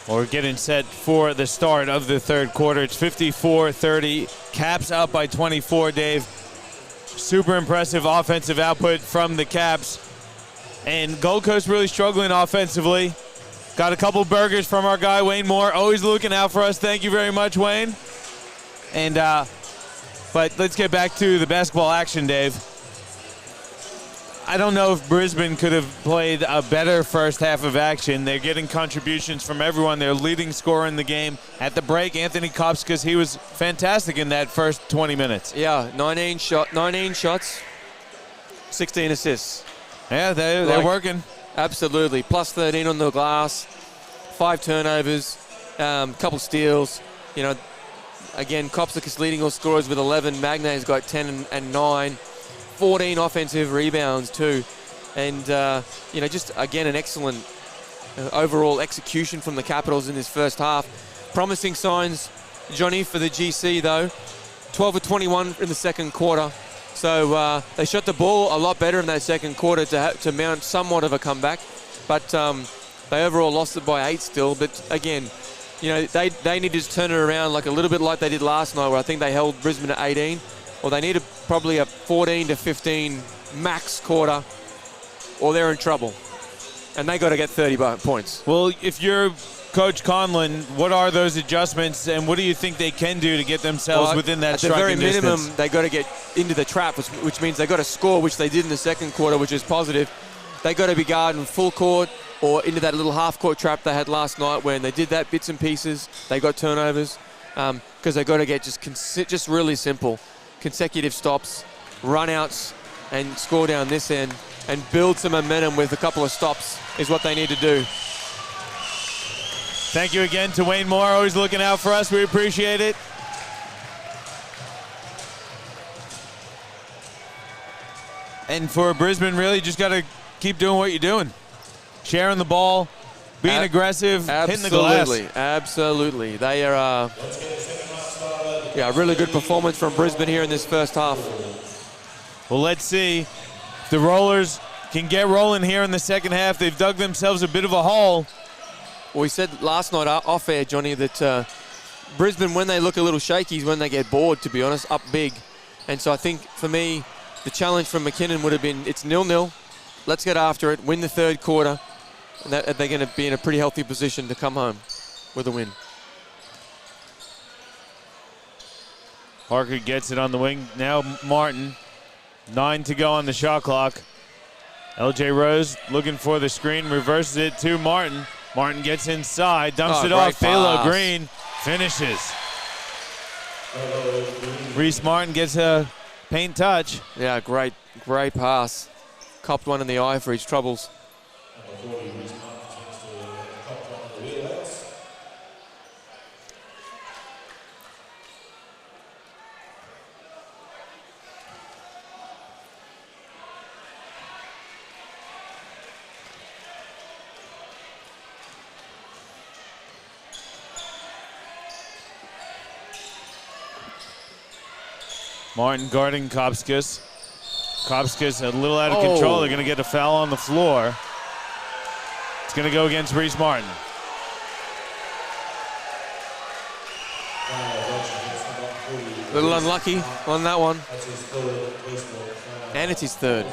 We're getting set for the start of the third quarter. It's 54-30. Caps up by 24, Dave. Super impressive offensive output from the Caps. And Gold Coast really struggling offensively. Got a couple burgers from our guy, Wayne Moore. Always looking out for us. Thank you very much, Wayne. And but let's get back to the basketball action, Dave. I don't know if Brisbane could have played a better first half of action. They're getting contributions from everyone. Their leading scorer in the game. At the break, Anthony Kopskas, he was fantastic in that first 20 minutes. Yeah, 19 shots, 16 assists. Yeah, they're working. Absolutely. Plus 13 on the glass, 5 turnovers, couple steals. You know, again, Kopskas leading all scorers with 11. Magne's got 10 and 9. 14 offensive rebounds too, and you know, just again an excellent overall execution from the Capitals in this first half. Promising signs, Johnny, for the GC though. 12 of 21 in the second quarter, so they shot the ball a lot better in that second quarter to mount somewhat of a comeback, but they overall lost it by 8 still. But again, you know, they need to turn it around like a little bit like they did last night, where I think they held Brisbane at 18. Well, they need probably a 14 to 15 max quarter, or they're in trouble. And they got to get 30 points. Well, if you're Coach Conlon, what are those adjustments, and what do you think they can do to get themselves within that striking distance? At the very minimum, they got to get into the trap, which means they got to score, which they did in the second quarter, which is positive. They got to be guarding full court or into that little half-court trap they had last night. When they did that bits and pieces, they got turnovers, because they got to get just really simple. Consecutive stops, run-outs, and score down this end, and build some momentum with a couple of stops is what they need to do. Thank you again to Wayne Moore, always looking out for us. We appreciate it. And for Brisbane, really just got to keep doing what you're doing. Sharing the ball, being aggressive, hitting the glass. Absolutely. They are... yeah, really good performance from Brisbane here in this first half. Well, let's see if the Rollers can get rolling here in the second half. They've dug themselves a bit of a hole. Well, we said last night off air, Johnny, that Brisbane, when they look a little shaky, is when they get bored, to be honest, up big. And so I think, for me, the challenge from McKinnon would have been, it's 0-0. Let's get after it, win the third quarter, and they're going to be in a pretty healthy position to come home with a win. Parker gets it on the wing. Now Martin. 9 to go on the shot clock. LJ Rose looking for the screen, reverses it to Martin. Martin gets inside, dumps it off. Phalo Green finishes. Reese Martin gets a paint touch. Yeah, great pass. Copped one in the eye for his troubles. Martin guarding Kopskas. Kopskas a little out of control. They're going to get a foul on the floor. It's going to go against Reese Martin. A little unlucky on that one. And it's his third.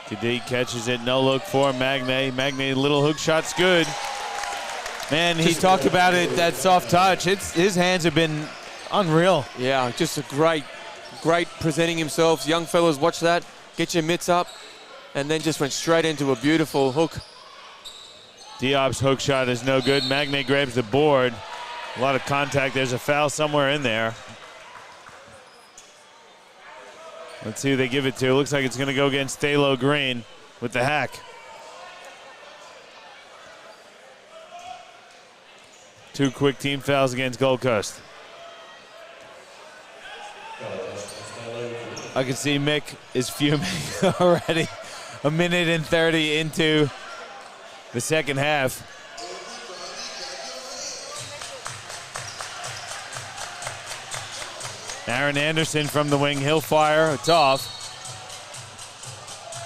Kadee catches it, no look for Magne. Magne, little hook shot's good. Man, he talked about it, that soft touch. His hands have been unreal. Yeah, just a great presenting himself. Young fellas, watch that. Get your mitts up. And then just went straight into a beautiful hook. Diop's hook shot is no good. Magne grabs the board. A lot of contact. There's a foul somewhere in there. Let's see who they give it to. Looks like it's going to go against Phalo Green with the hack. Two quick team fouls against Gold Coast. I can see Mick is fuming already. 1:30 into the second half. Aaron Anderson from the wing. He'll fire. It's off.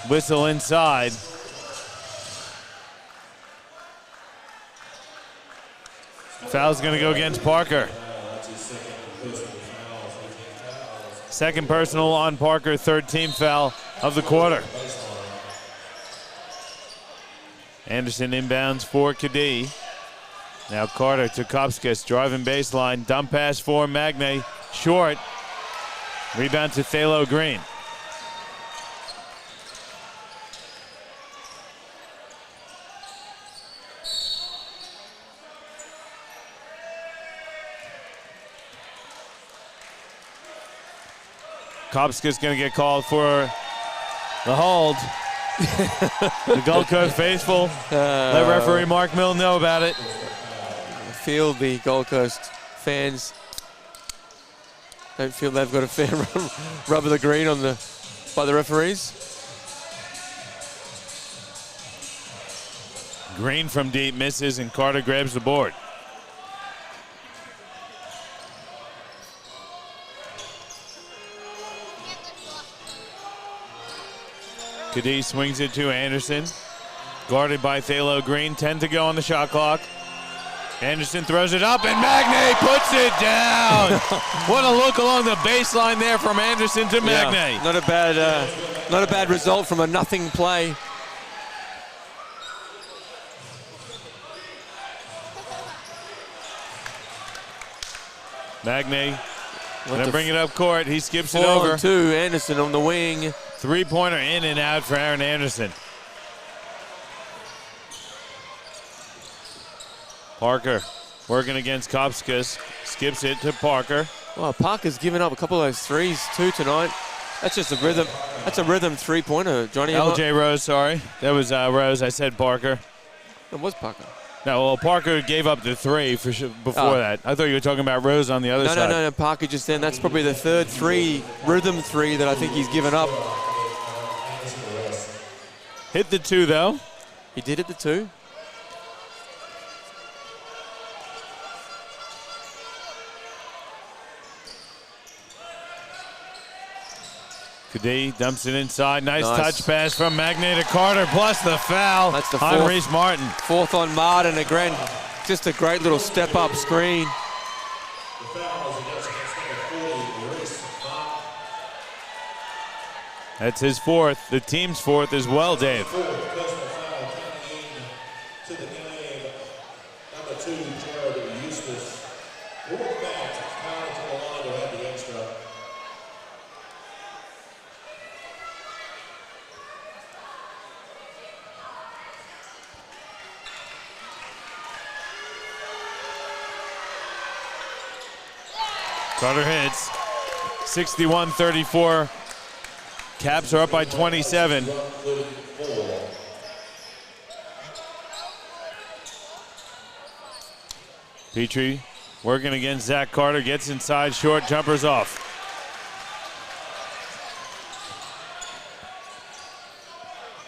Whistle inside. Foul's going to go against Parker. Second personal on Parker, third team foul of the quarter. Anderson inbounds for Kadee. Now Carter to Kopskis, driving baseline, dump pass for Magne, short. Rebound to Thalo Green. Kopska's going to get called for the hold. The Gold Coast faithful let referee Mark Mill know about it. I feel the Gold Coast fans don't feel they've got a fair rub of the green by the referees. Green from deep misses, and Carter grabs the board. Kadee swings it to Anderson. Guarded by Thalo Green. 10 to go on the shot clock. Anderson throws it up, and Magne puts it down. What a look along the baseline there from Anderson to Magne. Yeah, not a bad result from a nothing play. Magne gonna bring it up court. He skips it over. 4-on-2, Anderson on the wing. Three-pointer in and out for Aaron Anderson. Parker working against Kopskis. Skips it to Parker. Well, Parker's given up a couple of those threes too tonight. That's just a rhythm. That's a rhythm three-pointer, Johnny. LJ Rose, sorry. That was Rose. I said Parker. It was Parker. No, well, Parker gave up the three before that. I thought you were talking about Rose on the other side. No, Parker just then. That's probably the third rhythm three that I think he's given up. Hit the two, though. He did hit the two. Kadee dumps it inside. Nice touch pass from Magne to Carter, plus the foul. That's the on Reese Martin. Fourth on Martin again. Just a great little step-up screen. That's his fourth. The team's fourth as well, Dave. Carter hits. 61-34. Caps are up by 27. Petrie working against Zach Carter. Gets inside, short, jumpers off.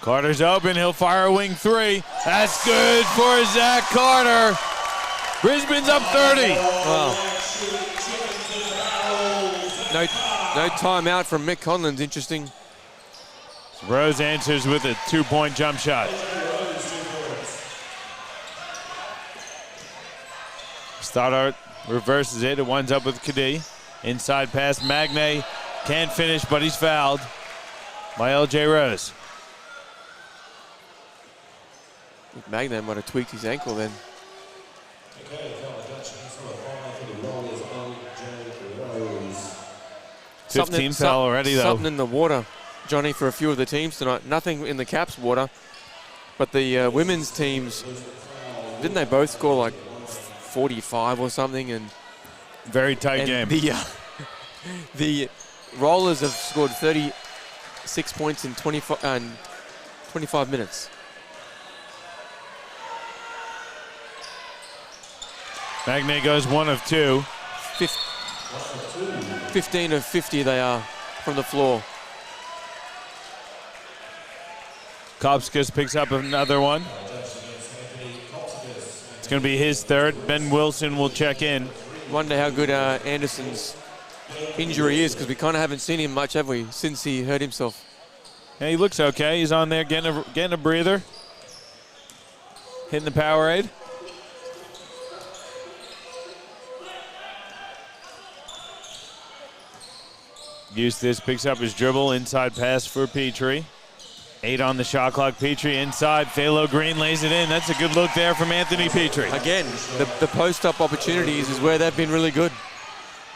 Carter's open. He'll fire a wing three. That's good for Zach Carter. Brisbane's up 30. Wow. No timeout from Mick Conlon's interesting. Rose answers with a two-point jump shot. Stoddart reverses it. It winds up with Kadee. Inside pass, Magne can't finish, but he's fouled by LJ Rose. Magne might have tweaked his ankle then. 15 foul already, though. Something in the water, Johnny, for a few of the teams tonight. Nothing in the Caps water, but the women's teams, didn't they both score like 45 or something? And very tight game. The Rollers have scored 36 points in 25 minutes. Magne goes 1 of 2. 15 of 50 they are from the floor. Kopskis picks up another one. It's going to be his third. Ben Wilson will check in. Wonder how good Anderson's injury is, because we kind of haven't seen him much, have we, since he hurt himself. Yeah, he looks okay. He's on there getting a breather. Hitting the Powerade. Eustace picks up his dribble. Inside pass for Petrie. 8 on the shot clock. Petrie inside. Phalo Green lays it in. That's a good look there from Anthony Petrie. Again, the post-up opportunities is where they've been really good.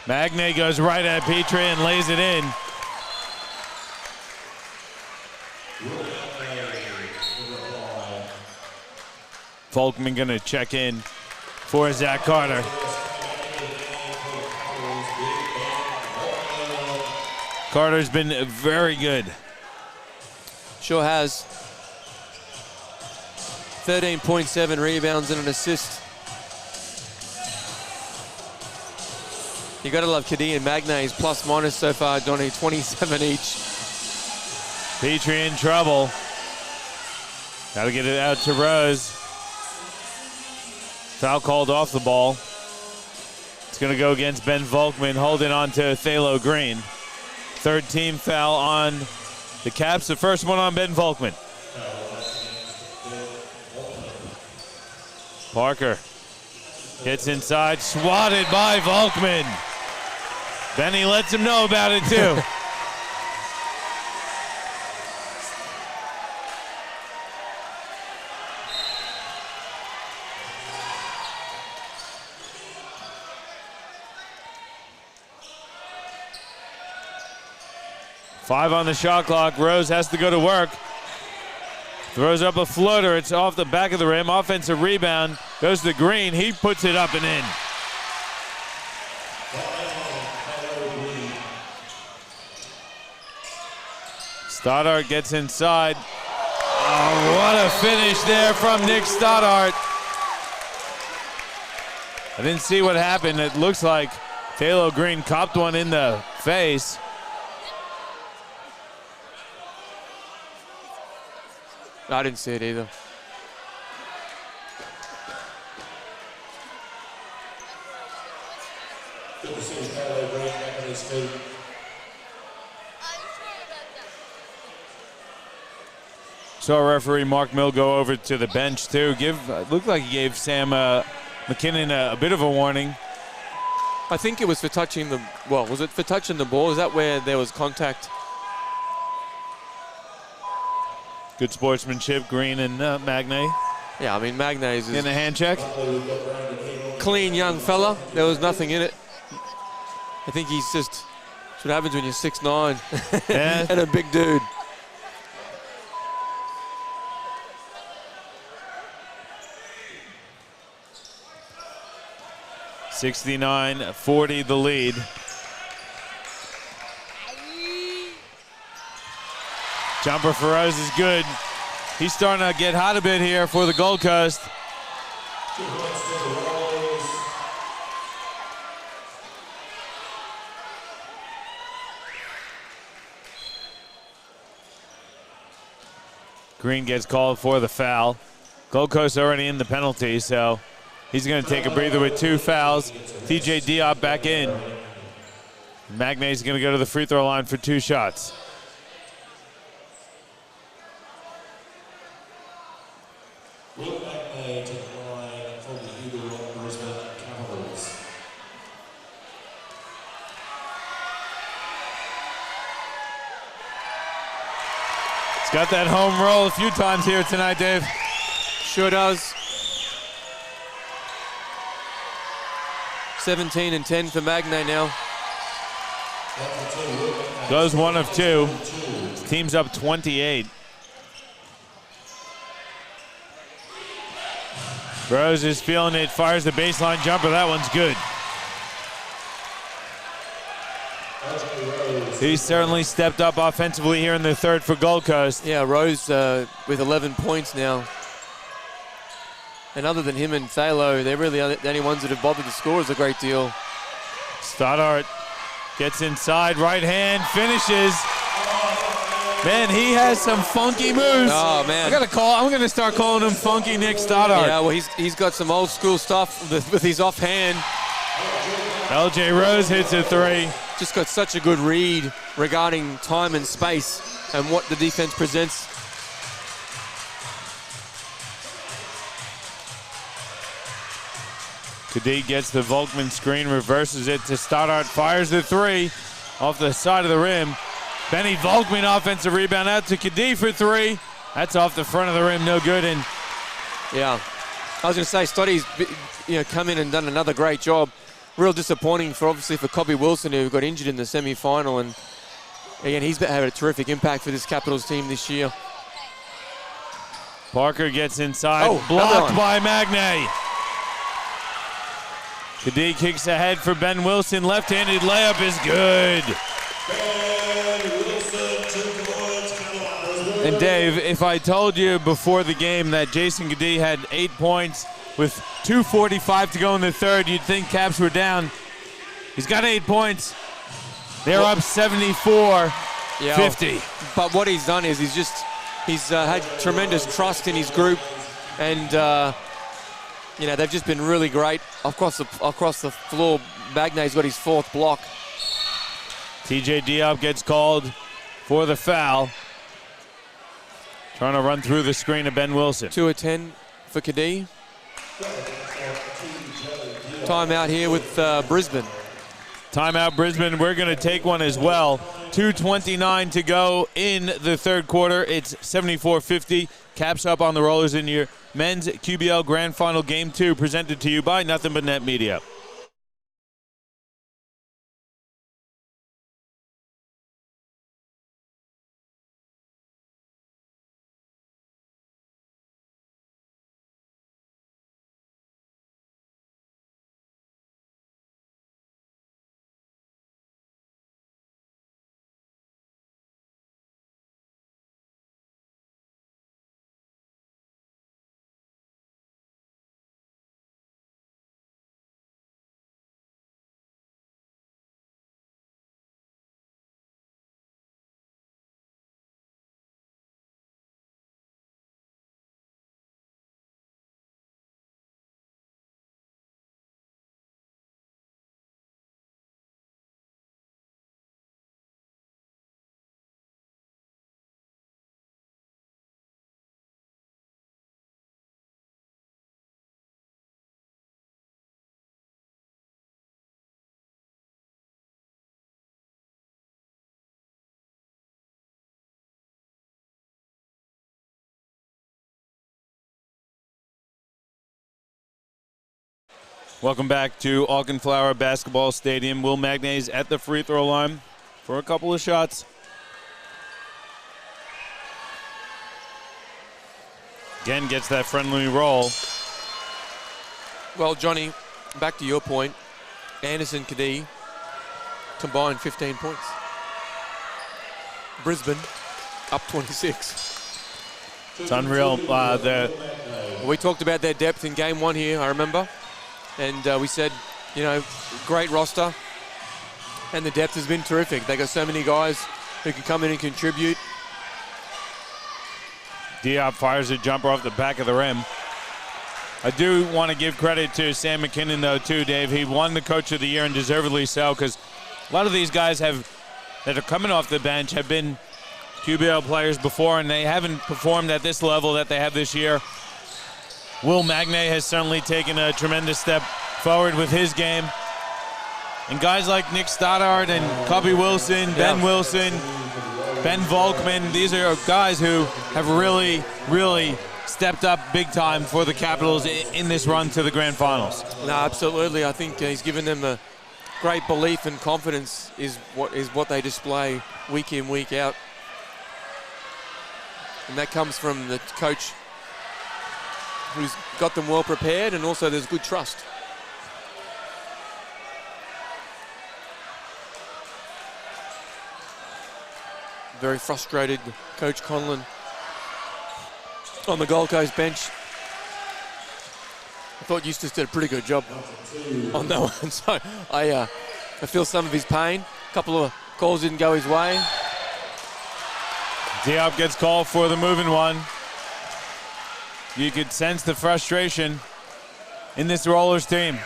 Magne goes right at Petrie and lays it in. Volkman going to check in for Zach Carter. Carter's been very good. Sure has. 13.7 rebounds and an assist. You got to love Caddy and Magne's plus minus so far, Donnie, 27 each. Petrie in trouble. Got to get it out to Rose. Foul called off the ball. It's going to go against Ben Volkman, holding on to Phalo Green. Third team foul on the Caps. The first one on Ben Volkman. Parker gets inside, swatted by Volkman. Benny lets him know about it too. Five on the shot clock. Rose has to go to work. Throws up a floater. It's off the back of the rim. Offensive rebound. Goes to Green. He puts it up and in. Stoddart gets inside. Oh, what a finish there from Nick Stoddart. I didn't see what happened. It looks like Phalo Green copped one in the face. I didn't see it either. Good to see Phalo Green back on his feet. Saw referee Mark Mill go over to the bench too. Looked like he gave Sam McKinnon a bit of a warning. I think it was for touching the, well, was it for touching the ball? Is that where there was contact? Good sportsmanship, Green and Magne. Yeah, I mean, Magne's is in a hand check. Clean young fella. There was nothing in it. I think he's just, that's what happens when you're 6'9", Yeah. and a big dude. $69-40 the lead. Jumper for Rose is good. He's starting to get hot a bit here for the Gold Coast. Green gets called for the foul. Gold Coast already in the penalty, so he's going to take a breather with 2 fouls. TJ Diop back in. Magne's going to go to the free throw line for 2 shots. Will Magne to the line from the Brisbane Capitals. It's got that home roll a few times here tonight, Dave. Sure does. 17 and 10 for Magne now. Goes 1 of 2. Team's up 28. Rose is feeling it, fires the baseline jumper. That one's good. He's certainly stepped up offensively here in the third for Gold Coast. Yeah, Rose with 11 points now. And other than him and Phalo, they're really the only ones that have bothered the scorers a great deal. Stoddart gets inside, right hand, finishes. Man, he has some funky moves. Oh, man. I'm gonna start calling him Funky Nick Stoddart. Yeah, well, he's got some old school stuff with his offhand. LJ Rose hits a 3. just got such a good read regarding time and space and what the defense presents. Kadee gets the Volkman screen, reverses it to Stoddart, fires the three off the side of the rim. Benny Volkman offensive rebound out to Kadee for three. That's off the front of the rim, no good. And yeah, I was going to say, Stoddy's come in and done another great job. Real disappointing for Kobe Wilson, who got injured in the semi-final, and again he's had a terrific impact for this Capitals team this year. Parker gets inside, blocked by Magne. Kadee kicks ahead for Ben Wilson. Left-handed layup is good. And Dave, if I told you before the game that Jason Kadee had 8 points with 2:45 to go in the third, you'd think Caps were down. He's got 8 points. They're up 74-50. But what he's done is he's had tremendous trust in his group, and they've just been really great across the floor. Magne's got his 4th block. TJ Diop gets called for the foul. Trying to run through the screen of Ben Wilson. 2 of 10 for Kadee. Timeout here with Brisbane. Timeout Brisbane. We're going to take one as well. 2:29 to go in the third quarter. It's 74-50. Caps up on the Rollers in your men's QBL Grand Final Game 2, presented to you by Nothing But Net Media. Welcome back to Auchenflower Basketball Stadium. Will Magnes at the free throw line for a couple of shots. Again, gets that friendly roll. Well, Johnny, back to your point, Anderson, Kadee combined 15 points. Brisbane up 26. It's unreal. We talked about their depth in game 1 here, I remember. And we said, great roster. And the depth has been terrific. They got so many guys who can come in and contribute. Diop fires a jumper off the back of the rim. I do want to give credit to Sam McKinnon, though, too, Dave. He won the Coach of the Year, and deservedly so, because a lot of these guys that are coming off the bench have been QBL players before, and they haven't performed at this level that they have this year. Will Magne has certainly taken a tremendous step forward with his game. And guys like Nick Stoddart and Kobe Wilson, Ben Wilson, Ben Volkman, these are guys who have really, really stepped up big time for the Capitals in this run to the Grand Finals. No, absolutely. I think he's given them a great belief, and confidence is what they display week in, week out. And that comes from the coach who's got them well prepared, and also there's good trust. Very frustrated Coach Conlon on the Gold Coast bench. I thought Eustace did a pretty good job on that one, so I feel some of his pain. A couple of calls didn't go his way. Diop gets called for the moving one. You could sense the frustration in this Rollers team.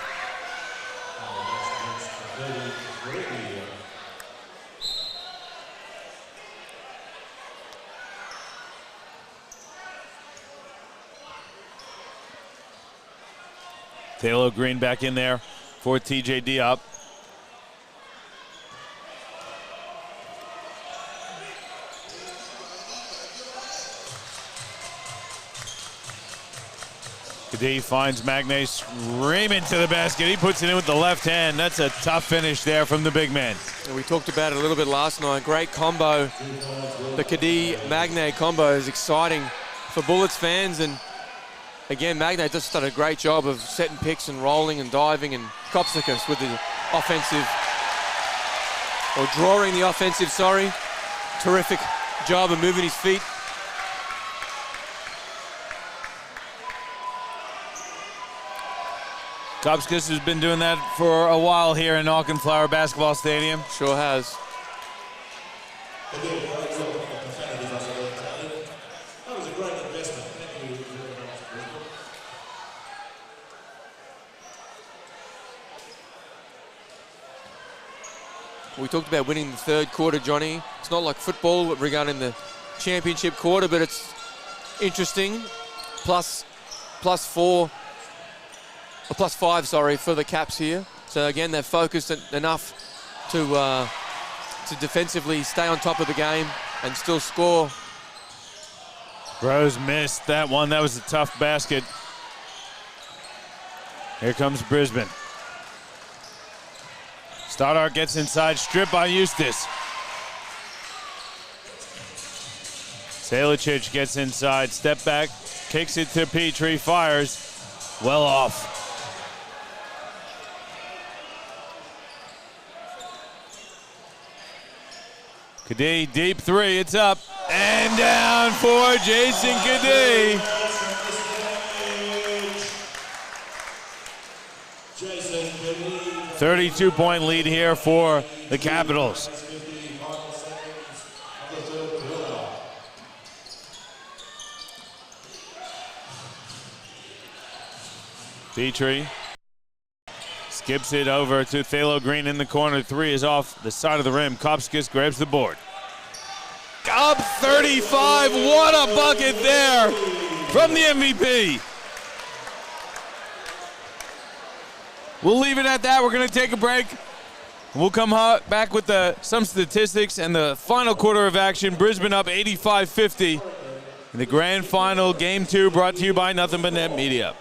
Taylor Green back in there for TJD up. Kadee finds Magne screaming to the basket. He puts it in with the left hand. That's a tough finish there from the big man. And we talked about it a little bit last night. Great combo. The Kadee-Magne combo is exciting for Bullets fans. And again, Magne just done a great job of setting picks and rolling and diving, and Kopsikas with the offensive, or drawing the offensive, sorry. Terrific job of moving his feet. Kopsikas has been doing that for a while here in Auchenflower Basketball Stadium. Sure has. That was a great investment. Thank you very much, Brisbane. We talked about winning the third quarter, Johnny. It's not like football regarding the championship quarter, but it's interesting. Plus 5, sorry, for the Caps here. So again, they're focused enough to defensively stay on top of the game and still score. Rose missed that one. That was a tough basket. Here comes Brisbane. Stoddart gets inside, stripped by Eustace. Salicic gets inside, step back, kicks it to Petrie, fires, well off. Kadee, deep three, it's up and down for Jason Kadee. 32-point lead here for the Capitals. Petrie skips it over to Thalo Green in the corner. Three is off the side of the rim. Kopsikas grabs the board. Up 35, what a bucket there from the MVP. We'll leave it at that. We're going to take a break. We'll come back with some statistics and the final quarter of action. Brisbane up 85-50 in the grand final, game 2, brought to you by Nothing But Net Media.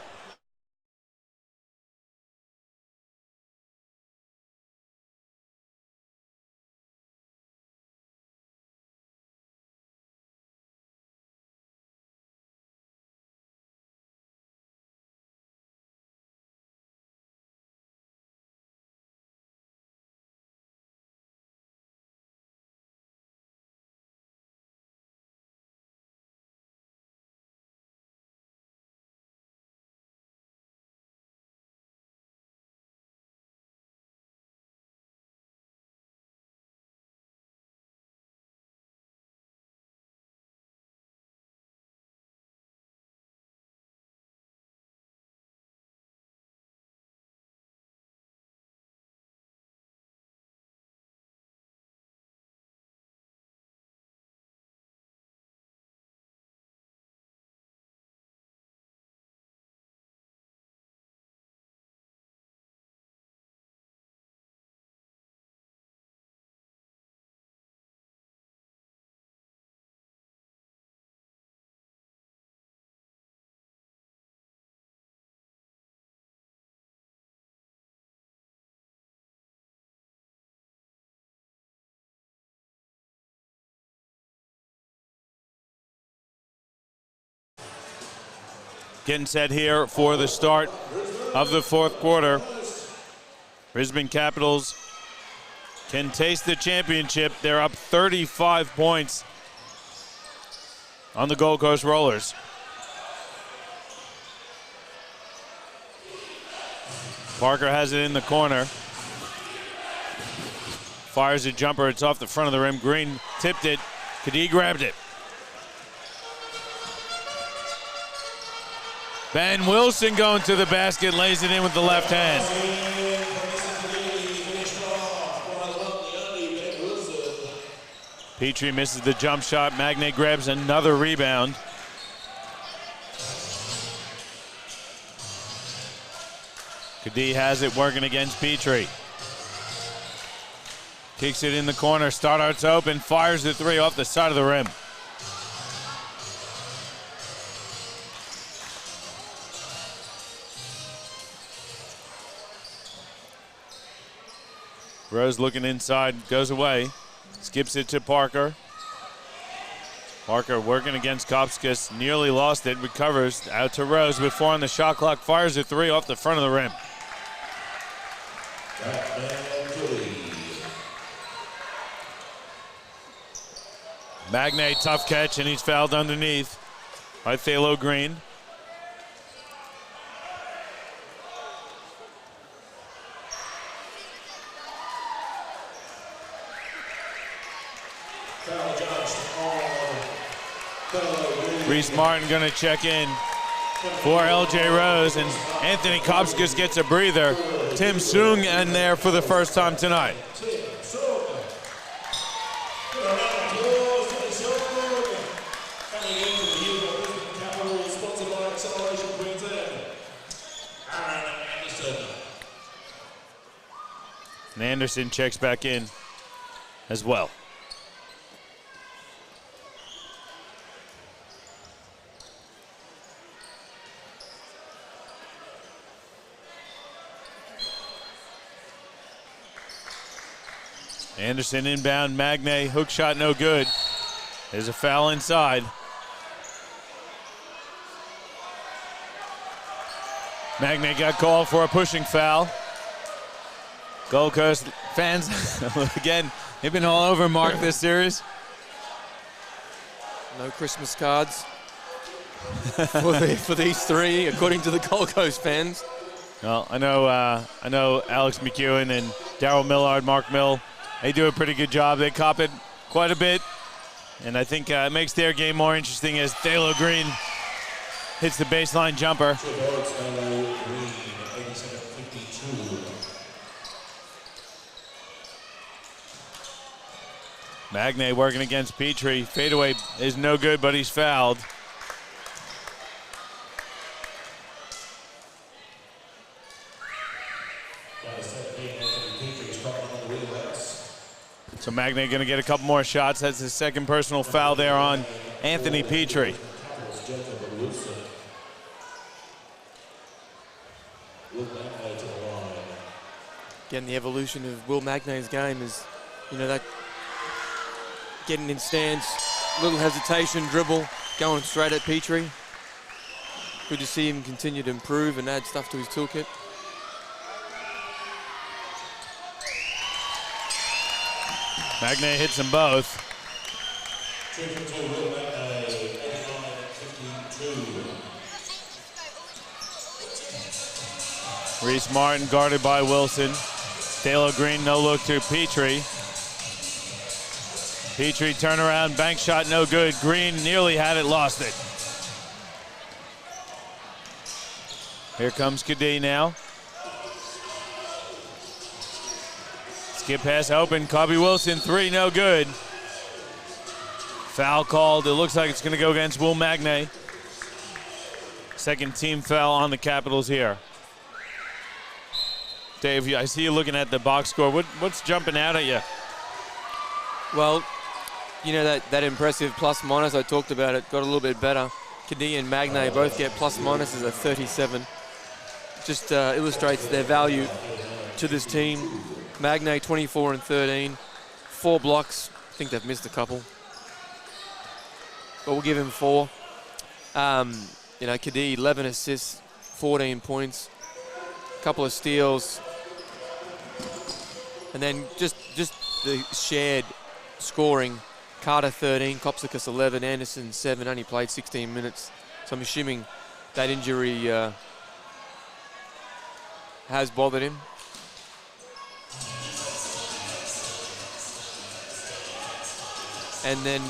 Getting set here for the start of the fourth quarter. Brisbane Capitals can taste the championship. They're up 35 points on the Gold Coast Rollers. Parker has it in the corner. Fires a jumper. It's off the front of the rim. Green tipped it. Kadee grabbed it. Ben Wilson going to the basket, lays it in with the left hand. Petrie misses the jump shot. Magne grabs another rebound. Kadee has it working against Petrie. Kicks it in the corner. Stoddart's open. Fires the three off the side of the rim. Rose looking inside. Goes away. Skips it to Parker. Parker working against Kopskis. Nearly lost it. Recovers. Out to Rose with 4 on the shot clock. Fires the three off the front of the rim. Magnay, tough catch, and he's fouled underneath by Thalo Green. Reese Martin going to check in for LJ Rose, and Anthony Kopskis gets a breather. Tim Sung in there for the first time tonight. And Anderson checks back in as well. Anderson inbound, Magnay, hook shot no good. There's a foul inside. Magnay got called for a pushing foul. Gold Coast fans, again, they've been all over Mark this series. No Christmas cards for these three, according to the Gold Coast fans. Well, I know Alex McEwen and Darryl Millard, Mark Mill, they do a pretty good job. They cop it quite a bit, and I think it makes their game more interesting as Thalo Green hits the baseline jumper. Magnay working against Petrie. Fadeaway is no good, but he's fouled. So Magnay going to get a couple more shots. That's his second personal foul there on Anthony Petrie. Again, the evolution of Will Magnay's game is, that getting in stance, little hesitation, dribble, going straight at Petrie. Good to see him continue to improve and add stuff to his toolkit. Magnay hits them both. Reese Martin guarded by Wilson. Thalo Green, no look to Petrie. Petrie turnaround, bank shot, no good. Green nearly had it, lost it. Here comes Kadee now. Skip pass open, Kobe Wilson, three, no good. Foul called, it looks like it's gonna go against Will Magnay. Second team foul on the Capitals here. Dave, I see you looking at the box score. What's jumping out at you? Well, that impressive plus minus, I talked about it, got a little bit better. Kadee and Magnay both get plus minuses of 37. Just illustrates their value to this team. Magnay 24 and 13, 4 blocks. I think they've missed a couple, but we'll give him 4. Kadee 11 assists, 14 points, a couple of steals, and then just the shared scoring. Carter 13, Kopsikis 11, Anderson 7. Only played 16 minutes, so I'm assuming that injury has bothered him. And then,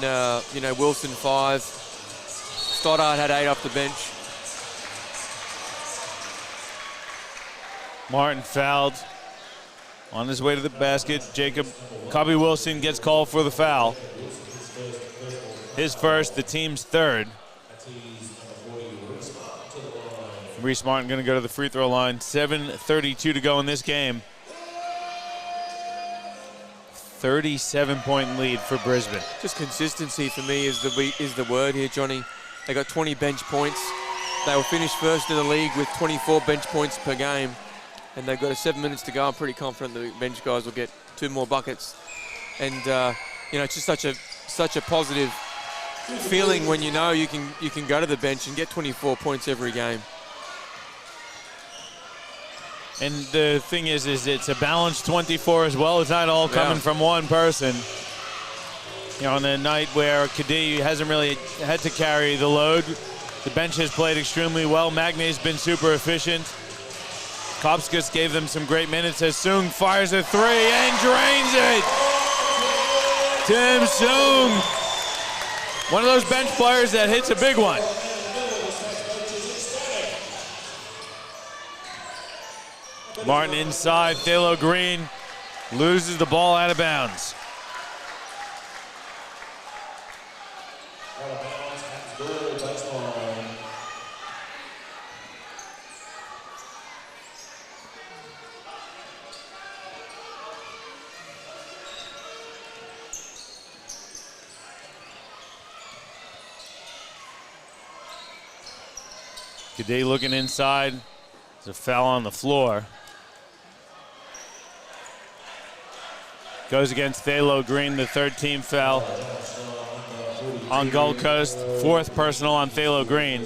Wilson 5. Stoddart had 8 off the bench. Martin fouled on his way to the basket. Kobe Wilson gets called for the foul. His first, the team's third. Reese Martin going to go to the free throw line. 7:32 to go in this game. 37-point lead for Brisbane. Just consistency for me is the word here, Johnny. They got 20 bench points. They will finish first in the league with 24 bench points per game. And they've got 7 minutes to go. I'm pretty confident the bench guys will get 2 more buckets. And you know, it's just such a positive feeling when you know you can go to the bench and get 24 points every game. And the thing is it's a balanced 24 as well. It's not all coming from one person. You know, on a night where Kadee hasn't really had to carry the load, the bench has played extremely well. Magnay's been super efficient. Kopskis gave them some great minutes as Soong fires a 3 and drains it. Tim Soong, one of those bench players that hits a big one. Martin inside, Thalo Green loses the ball out of bounds. Kadee looking inside. There's a foul on the floor. Goes against Thalo Green, the 3rd team foul on Gold Coast. 4th personal on Thalo Green.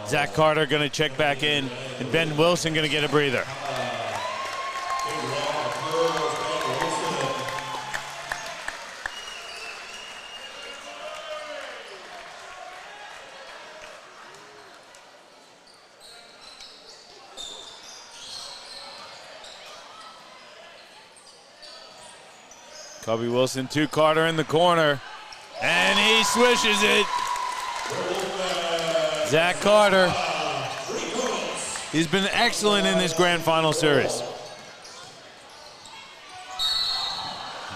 Zach Carter going to check back in, and Ben Wilson going to get a breather. Kobe Wilson to Carter in the corner, and he swishes it. Zach Carter, he's been excellent in this grand final series.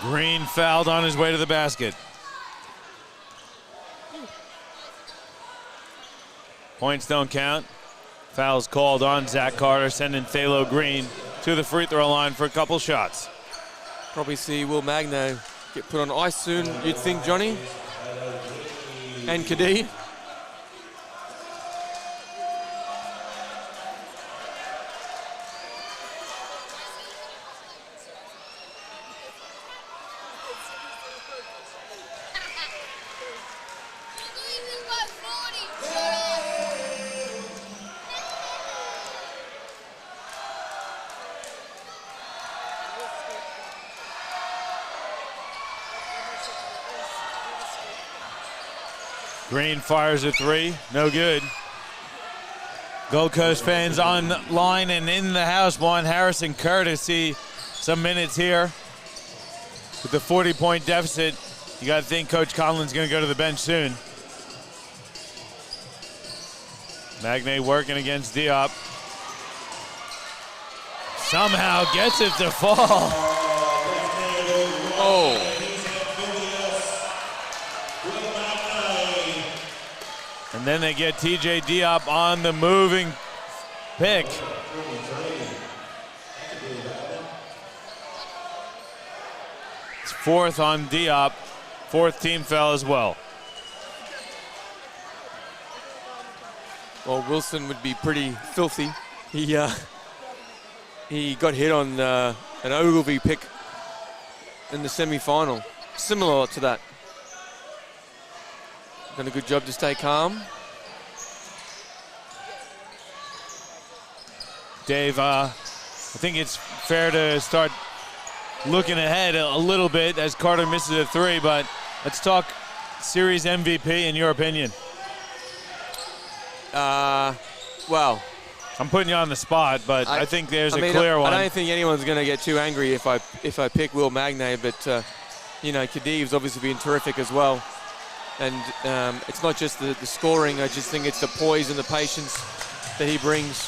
Green fouled on his way to the basket. Points don't count. Fouls called on Zach Carter, sending Thalo Green to the free throw line for a couple shots. Probably see Will Magnay get put on ice soon, you'd think, Johnny. And Kadee. Green fires a 3, no good. Gold Coast fans online and in the house want Harrison Kerr to see some minutes here. With the 40-point deficit, you got to think Coach Conlon's going to go to the bench soon. Magnay working against Diop. Somehow gets it to fall. Oh. And then they get TJ Diop on the moving pick. It's 4th on Diop, 4th team foul as well. Well, Wilson would be pretty filthy. He got hit on an Ogilvy pick in the semi-final, similar to that. Done a good job to stay calm. Dave, I think it's fair to start looking ahead a little bit as Carter misses a 3, but let's talk series MVP in your opinion. Well, I'm putting you on the spot, but I think there's a clear one. I don't think anyone's going to get too angry if I pick Will Magnay, but you know, Kadeev's obviously been terrific as well. And it's not just the scoring, I just think it's the poise and the patience that he brings.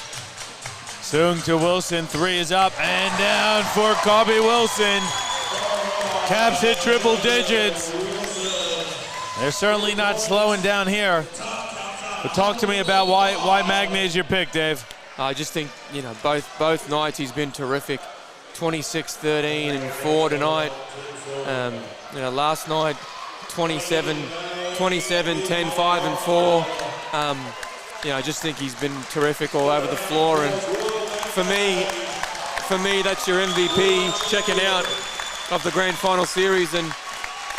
Soong to Wilson, 3 is up and down for Kobe Wilson. Caps hit triple digits. They're certainly not slowing down here. But talk to me about why Magne is your pick, Dave. I just think, both nights he's been terrific. 26-13 and 4 tonight. Last night, 27, 10, 5 and 4. I just think he's been terrific all over the floor. And for me, that's your MVP checking out of the grand final series. And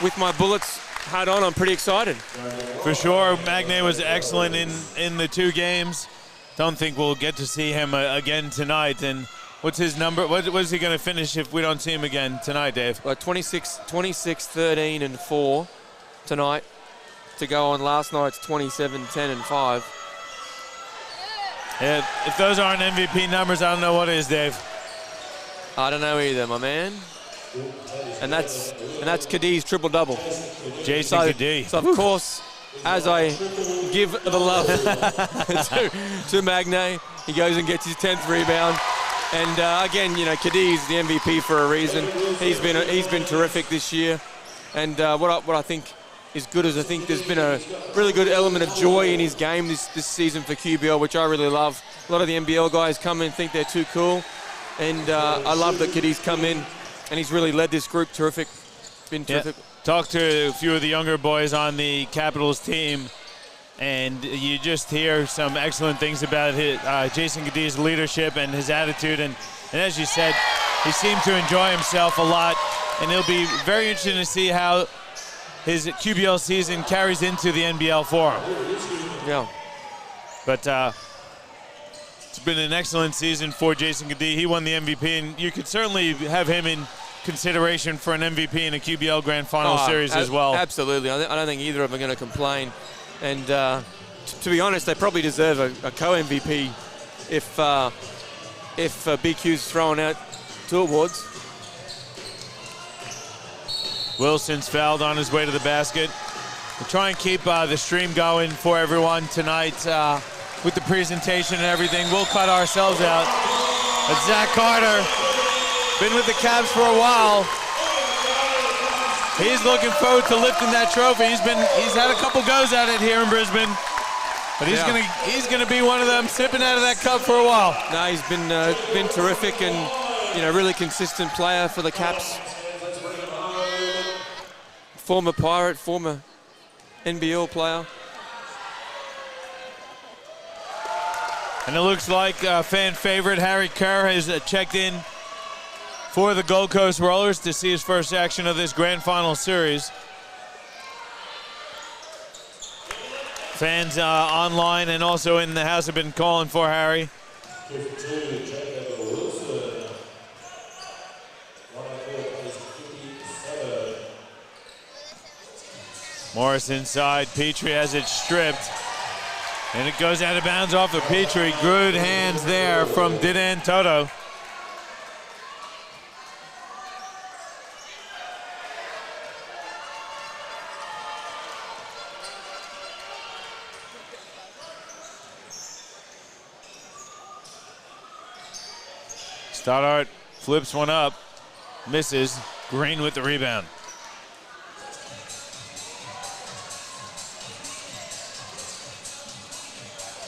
with my Bullets hat on, I'm pretty excited. For sure, Magne was excellent in the 2 games. Don't think we'll get to see him again tonight. And what's his number? What is he going to finish if we don't see him again tonight, Dave? Well, 26, 13 and 4 tonight. To go on last night's 27, 10 and 5. Yeah, if those aren't MVP numbers, I don't know what is, Dave. I don't know either, my man. And that's Kadhi's triple-double. Jason Kadhi. So, of course, as I give the love to Magne, he goes and gets his 10th rebound. And again, Kadhi's the MVP for a reason. He's been terrific this year. And what I think is good is I think there's been a really good element of joy in his game this season for QBL, which I really love. A lot of the NBL guys come in and think they're too cool. And I love that Kadhi's come in and he's really led this group terrific. Been terrific. Yeah. Talked to a few of the younger boys on the Capitals team, and you just hear some excellent things about Jason Kadhi's leadership and his attitude. And as you said, he seemed to enjoy himself a lot, and it'll be very interesting to see how his QBL season carries into the NBL for him. Yeah. But it's been an excellent season for Jason Kadhi. He won the MVP, and you could certainly have him in consideration for an MVP in a QBL Grand Final Series as well. Absolutely. I don't think either of them are going to complain. And to be honest, they probably deserve a co-MVP if BQ's throwing out 2 awards. Wilson's fouled on his way to the basket. We'll try and keep the stream going for everyone tonight with the presentation and everything. We'll cut ourselves out. But Zach Carter, been with the Cavs for a while. He's looking forward to lifting that trophy. He's had a couple goes at it here in Brisbane, but he's gonna be one of them sipping out of that cup for a while. No, he's been terrific and really consistent player for the Caps. Former Pirate, former NBL player. And it looks like fan favorite Harry Kerr has checked in for the Gold Coast Rollers to see his first action of this Grand Final Series. Fans online and also in the house have been calling for Harry. Morris inside, Petrie has it stripped. And it goes out of bounds off of Petrie. Good hands there from Didan Toto. Stoddart flips one up, misses. Green with the rebound.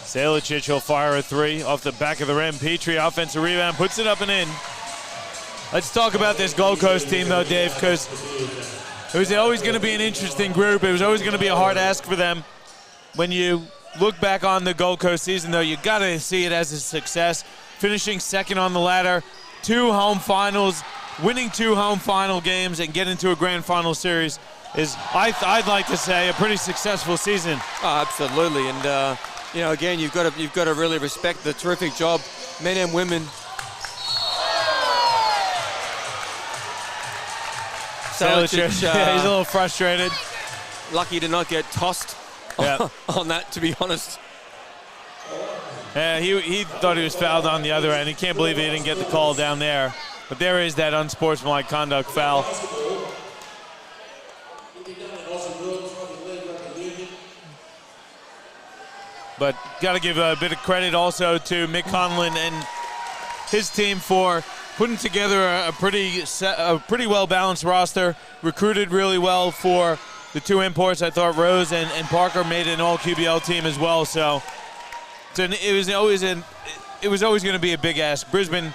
Selicic will fire a 3 off the back of the rim. Petrie, offensive rebound, puts it up and in. Let's talk about this Gold Coast team, though, Dave, because it was always going to be an interesting group. It was always going to be a hard ask for them. When you look back on the Gold Coast season, though, you got to see it as a success. Finishing second on the ladder, 2 home finals, winning 2 home final games, and getting to a Grand Final Series is, I'd like to say, a pretty successful season. Oh, absolutely, and again, you've got to really respect the terrific job, men and women. Selicic, he's a little frustrated. Lucky to not get tossed on that, to be honest. Yeah, he thought he was fouled on the other end. He can't believe he didn't get the call down there. But there is that unsportsmanlike conduct foul. But got to give a bit of credit also to Mick Conlon and his team for putting together a pretty well-balanced roster, recruited really well for the two imports. I thought Rose and Parker made an all QBL team as well. So it was always going to be a big ask. Brisbane,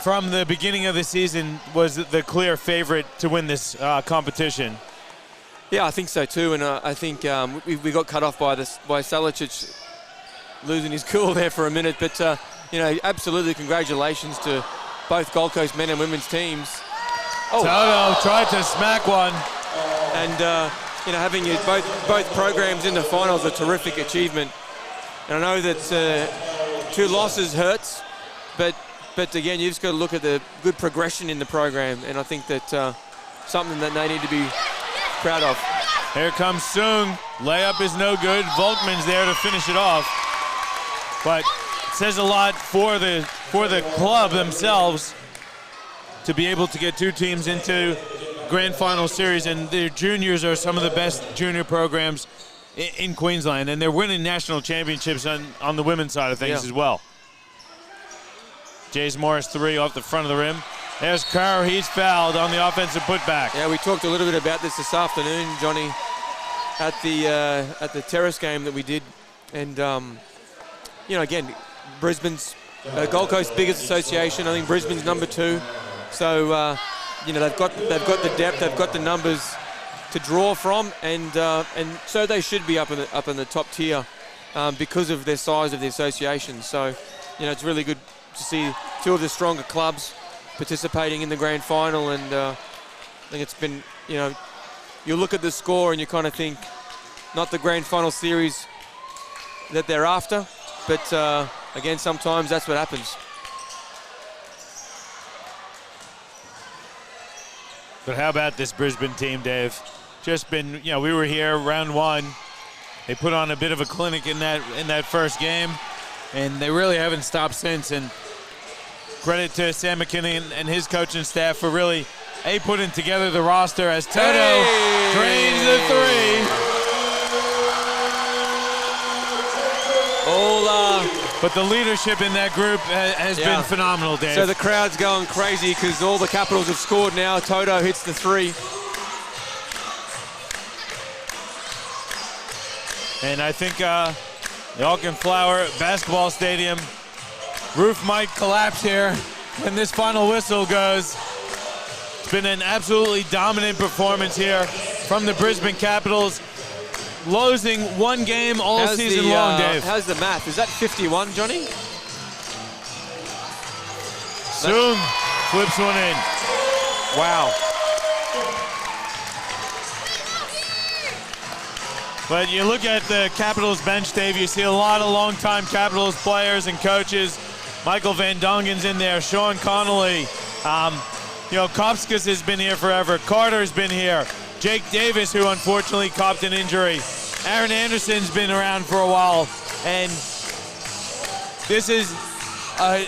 from the beginning of the season, was the clear favorite to win this competition. Yeah, I think so too, and I think we got cut off by Salicic losing his cool there for a minute. But absolutely congratulations to both Gold Coast men and women's teams. Toto tried to smack one, and having both programs in the finals is a terrific achievement. And I know that 2 losses hurts, but again, you've just got to look at the good progression in the program, and I think that something that they need to be proud of. Here comes Sung. Layup is no good. Volkman's there to finish it off. But it says a lot for the club themselves to be able to get 2 teams into grand final series, and their juniors are some of the best junior programs in Queensland, and they're winning national championships on the women's side of things as well. Jace Morris 3 off the front of the rim. There's Carr. He's fouled on the offensive putback. Yeah, we talked a little bit about this afternoon, Johnny, at the terrace game that we did, and again, Brisbane's Gold Coast biggest association. I think Brisbane's number 2, so they've got the depth, they've got the numbers to draw from, and so they should be up in the top tier because of their size of the association. So it's really good to see 2 of the stronger clubs participating in the grand final, and I think it's been, you look at the score and you kind of think not the grand final series that they're after, but again, sometimes that's what happens. But how about this Brisbane team, Dave? Just been, we were here round 1. They put on a bit of a clinic in that first game, and they really haven't stopped since. And credit to Sam McKinney and his coaching staff for really putting together the roster as Toto drains the 3. But the leadership in that group has been phenomenal, Dave. So the crowd's going crazy because all the Capitals have scored now. Toto hits the 3. And I think the Auckland Flower Basketball Stadium roof might collapse here when this final whistle goes. It's been an absolutely dominant performance here from the Brisbane Capitals, losing 1 game all season long, Dave. How's the math? Is that 51, Johnny? Soon flips one in. Wow. But you look at the Capitals bench, Dave, you see a lot of longtime Capitals players and coaches. Michael Van Dongen's in there, Sean Connolly. Kopskas has been here forever. Carter's been here. Jake Davis, who unfortunately copped an injury. Aaron Anderson's been around for a while. And this is a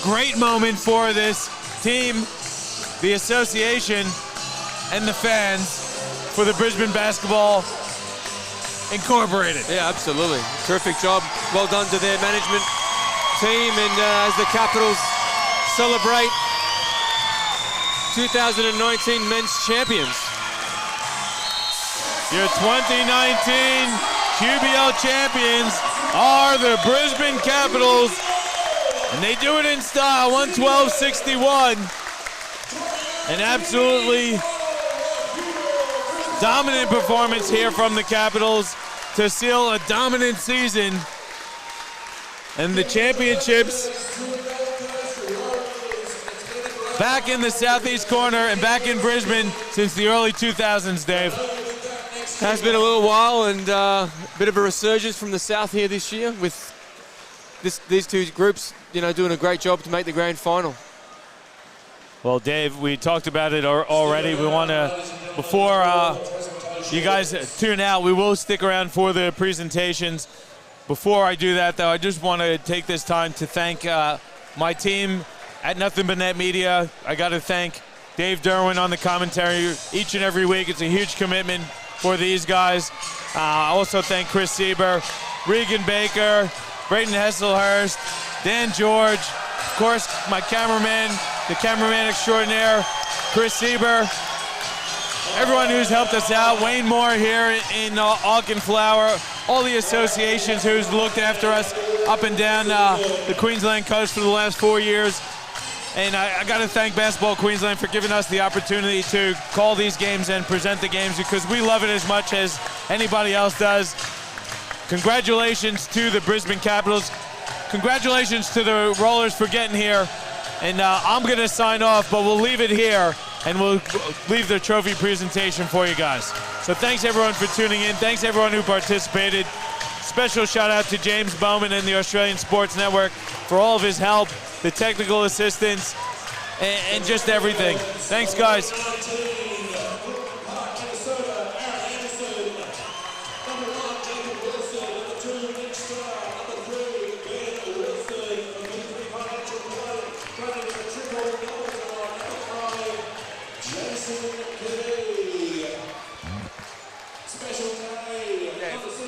great moment for this team, the association, and the fans for the Brisbane Basketball Incorporated. Yeah, absolutely. Terrific job. Well done to their management team. And as the Capitals celebrate 2019 men's champions. Your 2019 QBL champions are the Brisbane Capitals, and they do it in style, 112-61. An absolutely dominant performance here from the Capitals to seal a dominant season. And the championships back in the southeast corner and back in Brisbane since the early 2000s, Dave. Has been a little while, and a bit of a resurgence from the south here this year with these 2 groups, doing a great job to make the grand final. Well, Dave, we talked about it already. We want to, before you guys tune out, we will stick around for the presentations. Before I do that, though, I just want to take this time to thank my team at Nothing But Net Media. I got to thank Dave Derwin on the commentary each and every week. It's a huge commitment for these guys. I also thank Chris Sieber, Regan Baker, Brayton Hesselhurst, Dan George, of course, my cameraman, the cameraman extraordinaire, Chris Sieber, everyone who's helped us out. Wayne Moore here in Auchenflower, all the associations who's looked after us up and down the Queensland coast for the last 4 years. And I got to thank Basketball Queensland for giving us the opportunity to call these games and present the games, because we love it as much as anybody else does. Congratulations to the Brisbane Capitals. Congratulations to the Rollers for getting here. And I'm going to sign off, but we'll leave it here, and we'll leave the trophy presentation for you guys. So thanks, everyone, for tuning in. Thanks, everyone who participated. Special shout-out to James Bowman and the Australian Sports Network for all of his help, the technical assistance, and just everything. Thanks, guys.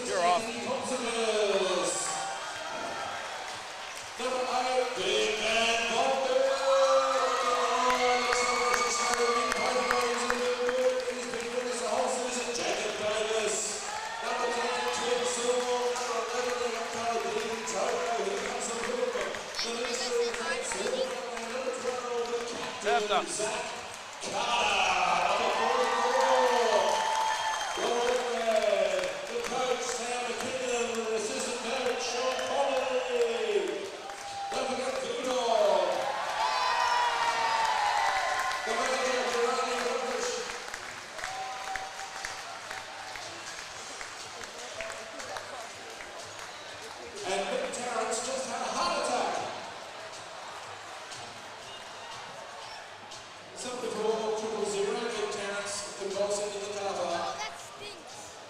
You're off.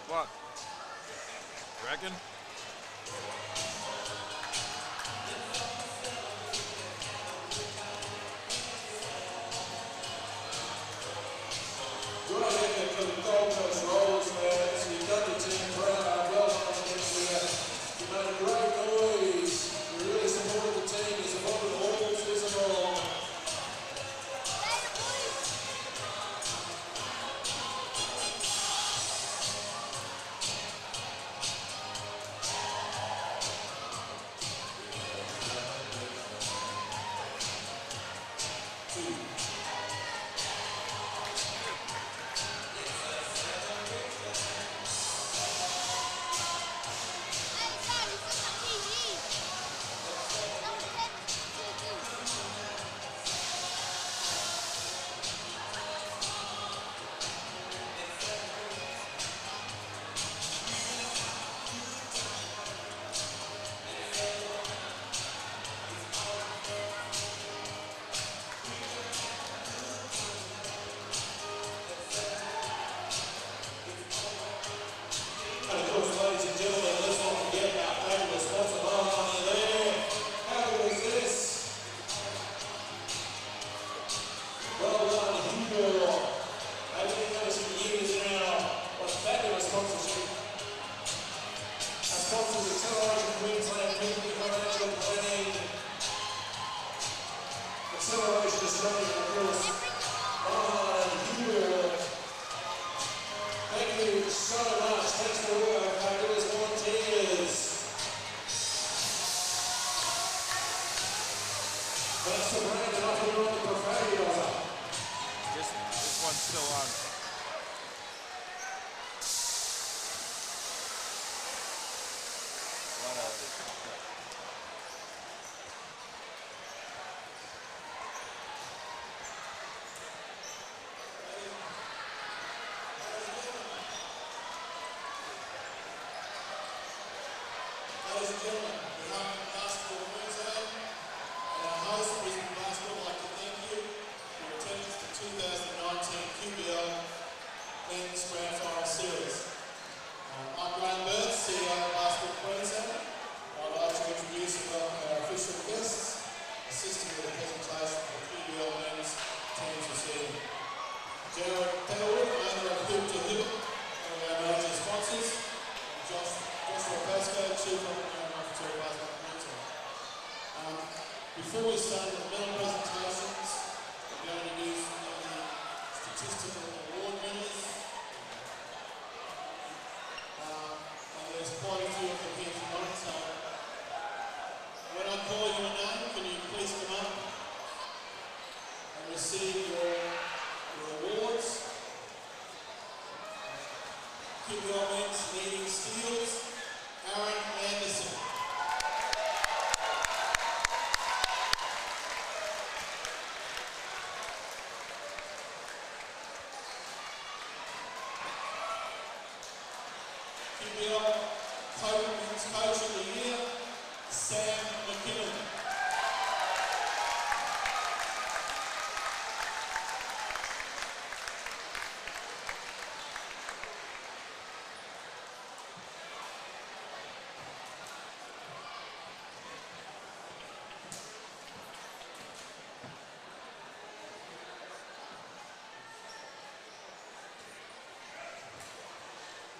What? Reckon? This one's still on. Ladies and gentlemen, on behalf of Basketball Queensland and our host, Brisbane Basketball, I'd like to thank you for your attendance to the 2019 QBL Men's Grand Final Series. I'm Graham Burns, CEO of Basketball Queensland. I'd like to introduce and welcome our official guests, assisting with the presentation of the QBL Men's teams this evening. Jared Taylor, owner of Hoop to Hoop, one of our major sponsors, and Joshua Pascoe, Chief Operating Officer few of them here tonight, so when I call your name, can you please come up and receive your awards? QBL men's leading steals, Aaron Anderson. QBL men's coach of the year, Sam McKinnon.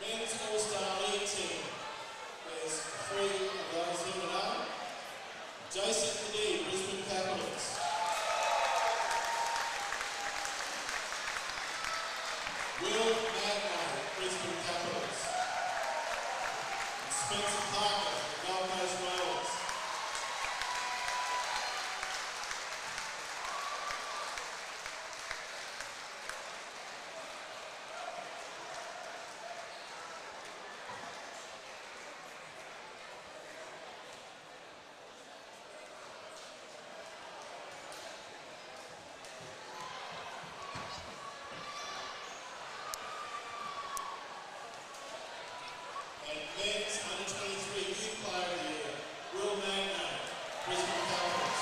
Men's All-Star League team. There's 3 of those here today. Jason Cadee, Brisbane Capitals. Will Magno, Brisbane Capitals. And Spencer Parker, Gold Coast Whalers. And men's under-23 youth player of the year, Will Magno, Brisbane Capitals.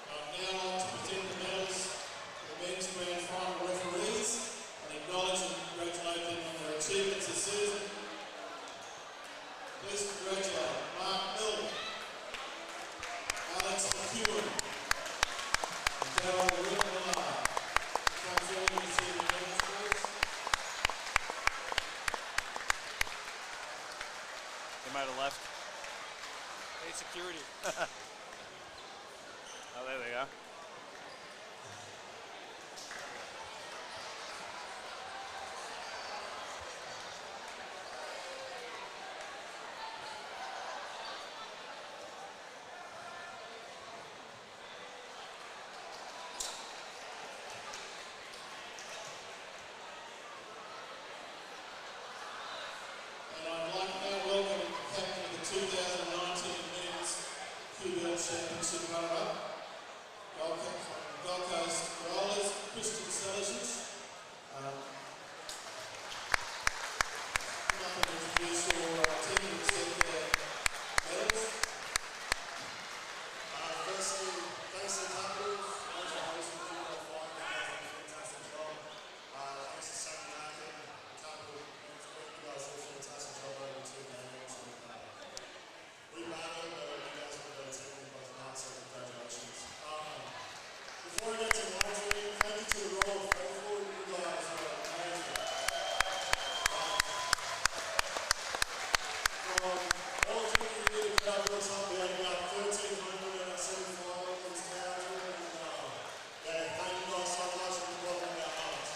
I'd now like to present the medals to the men's grand final referees and acknowledge and congratulate them on their achievements this season. Please congratulate Mark Milne, Alex McEwen, and Darryl Whitmore. Come forward and receive the medals, please. They might have left. Hey, security. Oh, there they go. And I'd like to now welcome the captain of the 2019 Men's QBL Championship runner-up, Gold Coast Rollers, Christian Selicius. Come up and introduce your team and receive their medals. Firstly, thanks to the Capitals, thanks for hosting the QBL final, you guys did a fantastic job. Thanks to Sam Larkin, the Capital, you guys did a fantastic job over 2 games. We battled, but you guys were a better team than both nights, so congratulations. Before we get to my team, thank you to the Royal Faithful, you guys are amazing. From all of you here, the crowd looks up, we had about 1,375 in this town, and yeah, thank you guys so much for welcoming our hearts.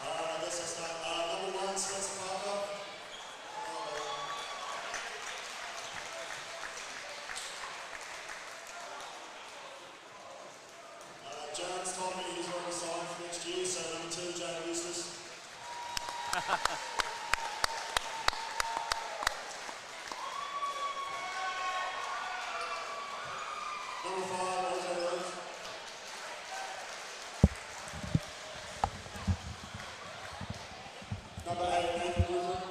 Alright, I guess I'll start. Number 1, Spencer Parker. Jared's told me he's already signed for next year, so number 2, Jared Eustace. Number 5, Roger Rose. Number 8, Nathan Woodward.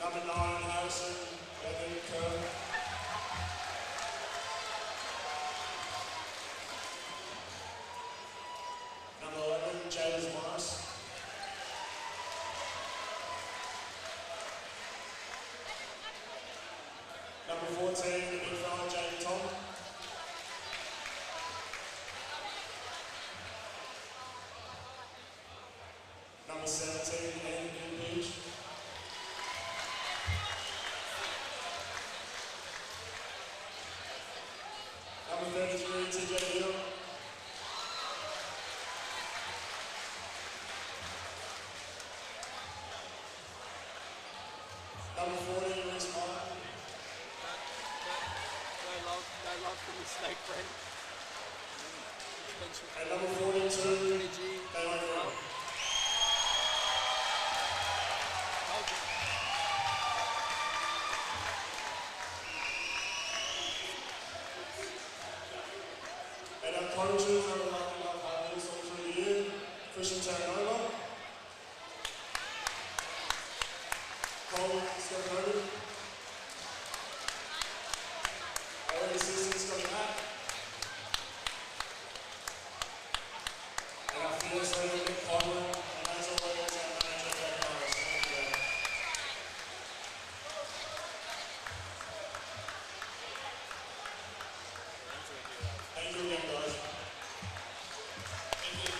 Number 9, Harrison Evan Kerr. Number 11, James Morris. Number 14, the big fella, Jamie Tom. Snake friend. And number 42, Taylor Brown. And our coaches are lucky enough to have this all through the year. Christian Taranova. Cole Stefanovic. Our assistants got that. And our first leader, Nick Conlon. And as always, our manager, Jack Harris. Thank you. Thank you again, guys. Thank you.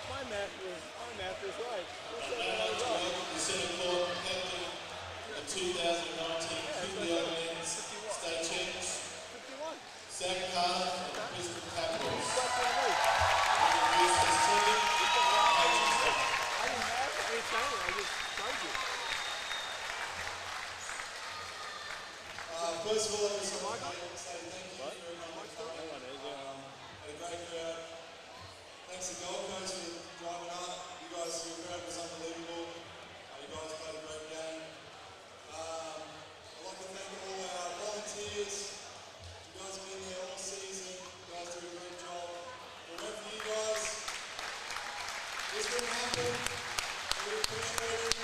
My math was right. The Senate Court captain of 2019 QBL men's state champs, 51. Zach Carter from the Brisbane Capitals. Right there, Lee. Introduce his team, coaching staff. I didn't have anything. I just told you. First of all, I just want to say thank you for everyone for coming. Had a great crowd. Thanks to Gold Coast for driving up. You guys, your crowd was unbelievable. You guys played a great game. I'd like to thank all our volunteers. You guys have been here all season. You guys do a great job. Wherever you guys, this wouldn't happen. We appreciate it.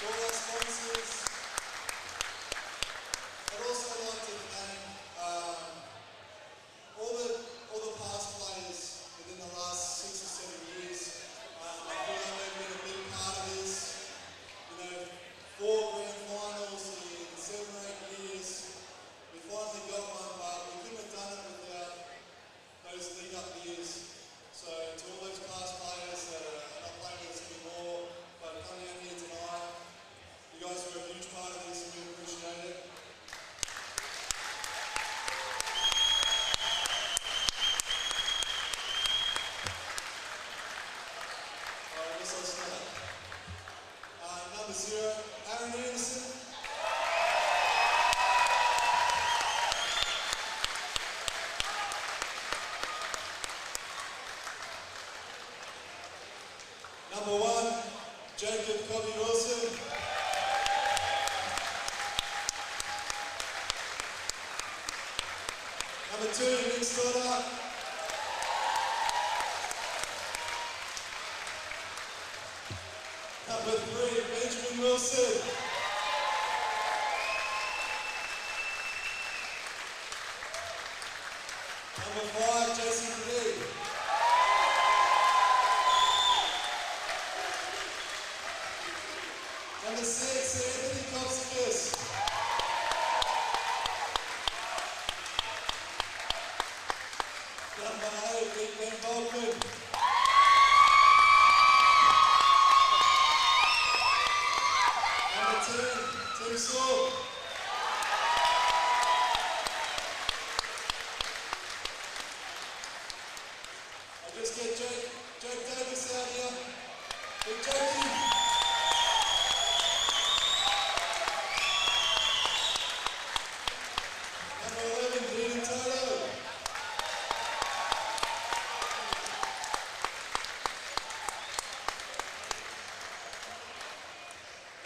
All our sponsors. I'd also like to thank all the past players within the last 6 or 7 years. I feel like they've been a big part of this. You know, 4 grand finals in 7 or 8 years. We finally got one, but we couldn't have done it without those lead-up years. So to all those past players that are not playing with us anymore, but coming out here tonight, you guys were a huge part of this and we appreciate it. Number 0, Aaron Anderson. Number 1, Jacob Cobby Wilson. Number 2, Nick Stoddart. Number 3, Benjamin Wilson. Number 5, Jason Lee. Number 6, Anthony Kopsikis. Number 8, Nick Van Volkman. Tim Saul. I'll just get Jake Davis out here. Big Jakey. Number 11, Dean Toto.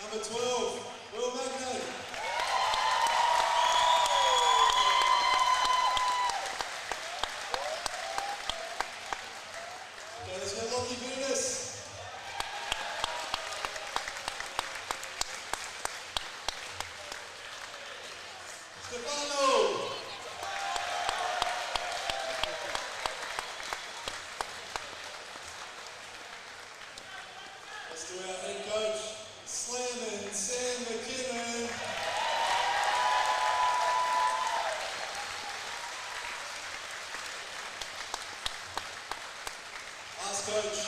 Number 12, Will Magnay. Okay, let's go Lockie Venus. Stefano. coach,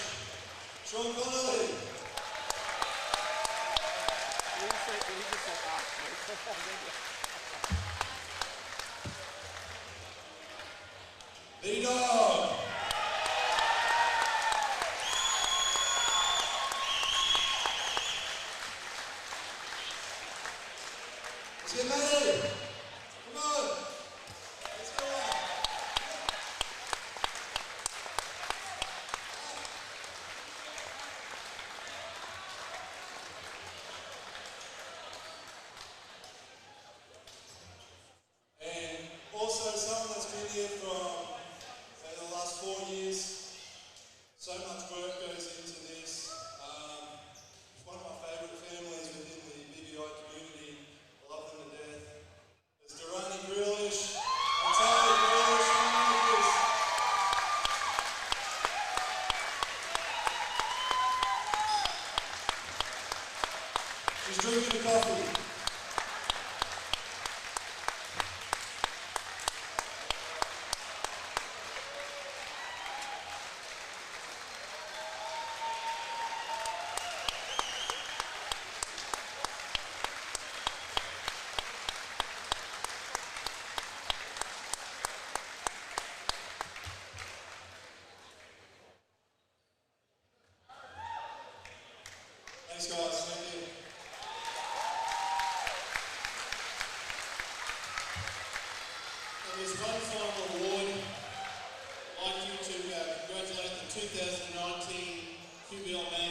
Sean Connolly. He just said, B-Dog. Let's get ready. Come on. Let's go on. And also someone that's been here from the last 4 years. So much work goes into this. It's one of my favourite families within the BBI community. I love them to death. There's Durrani Grealish, Natalia Grealish, she's drinking the coffee. Thanks guys, thank you. And there's one final award. I'd like you to congratulate the 2019 QBL man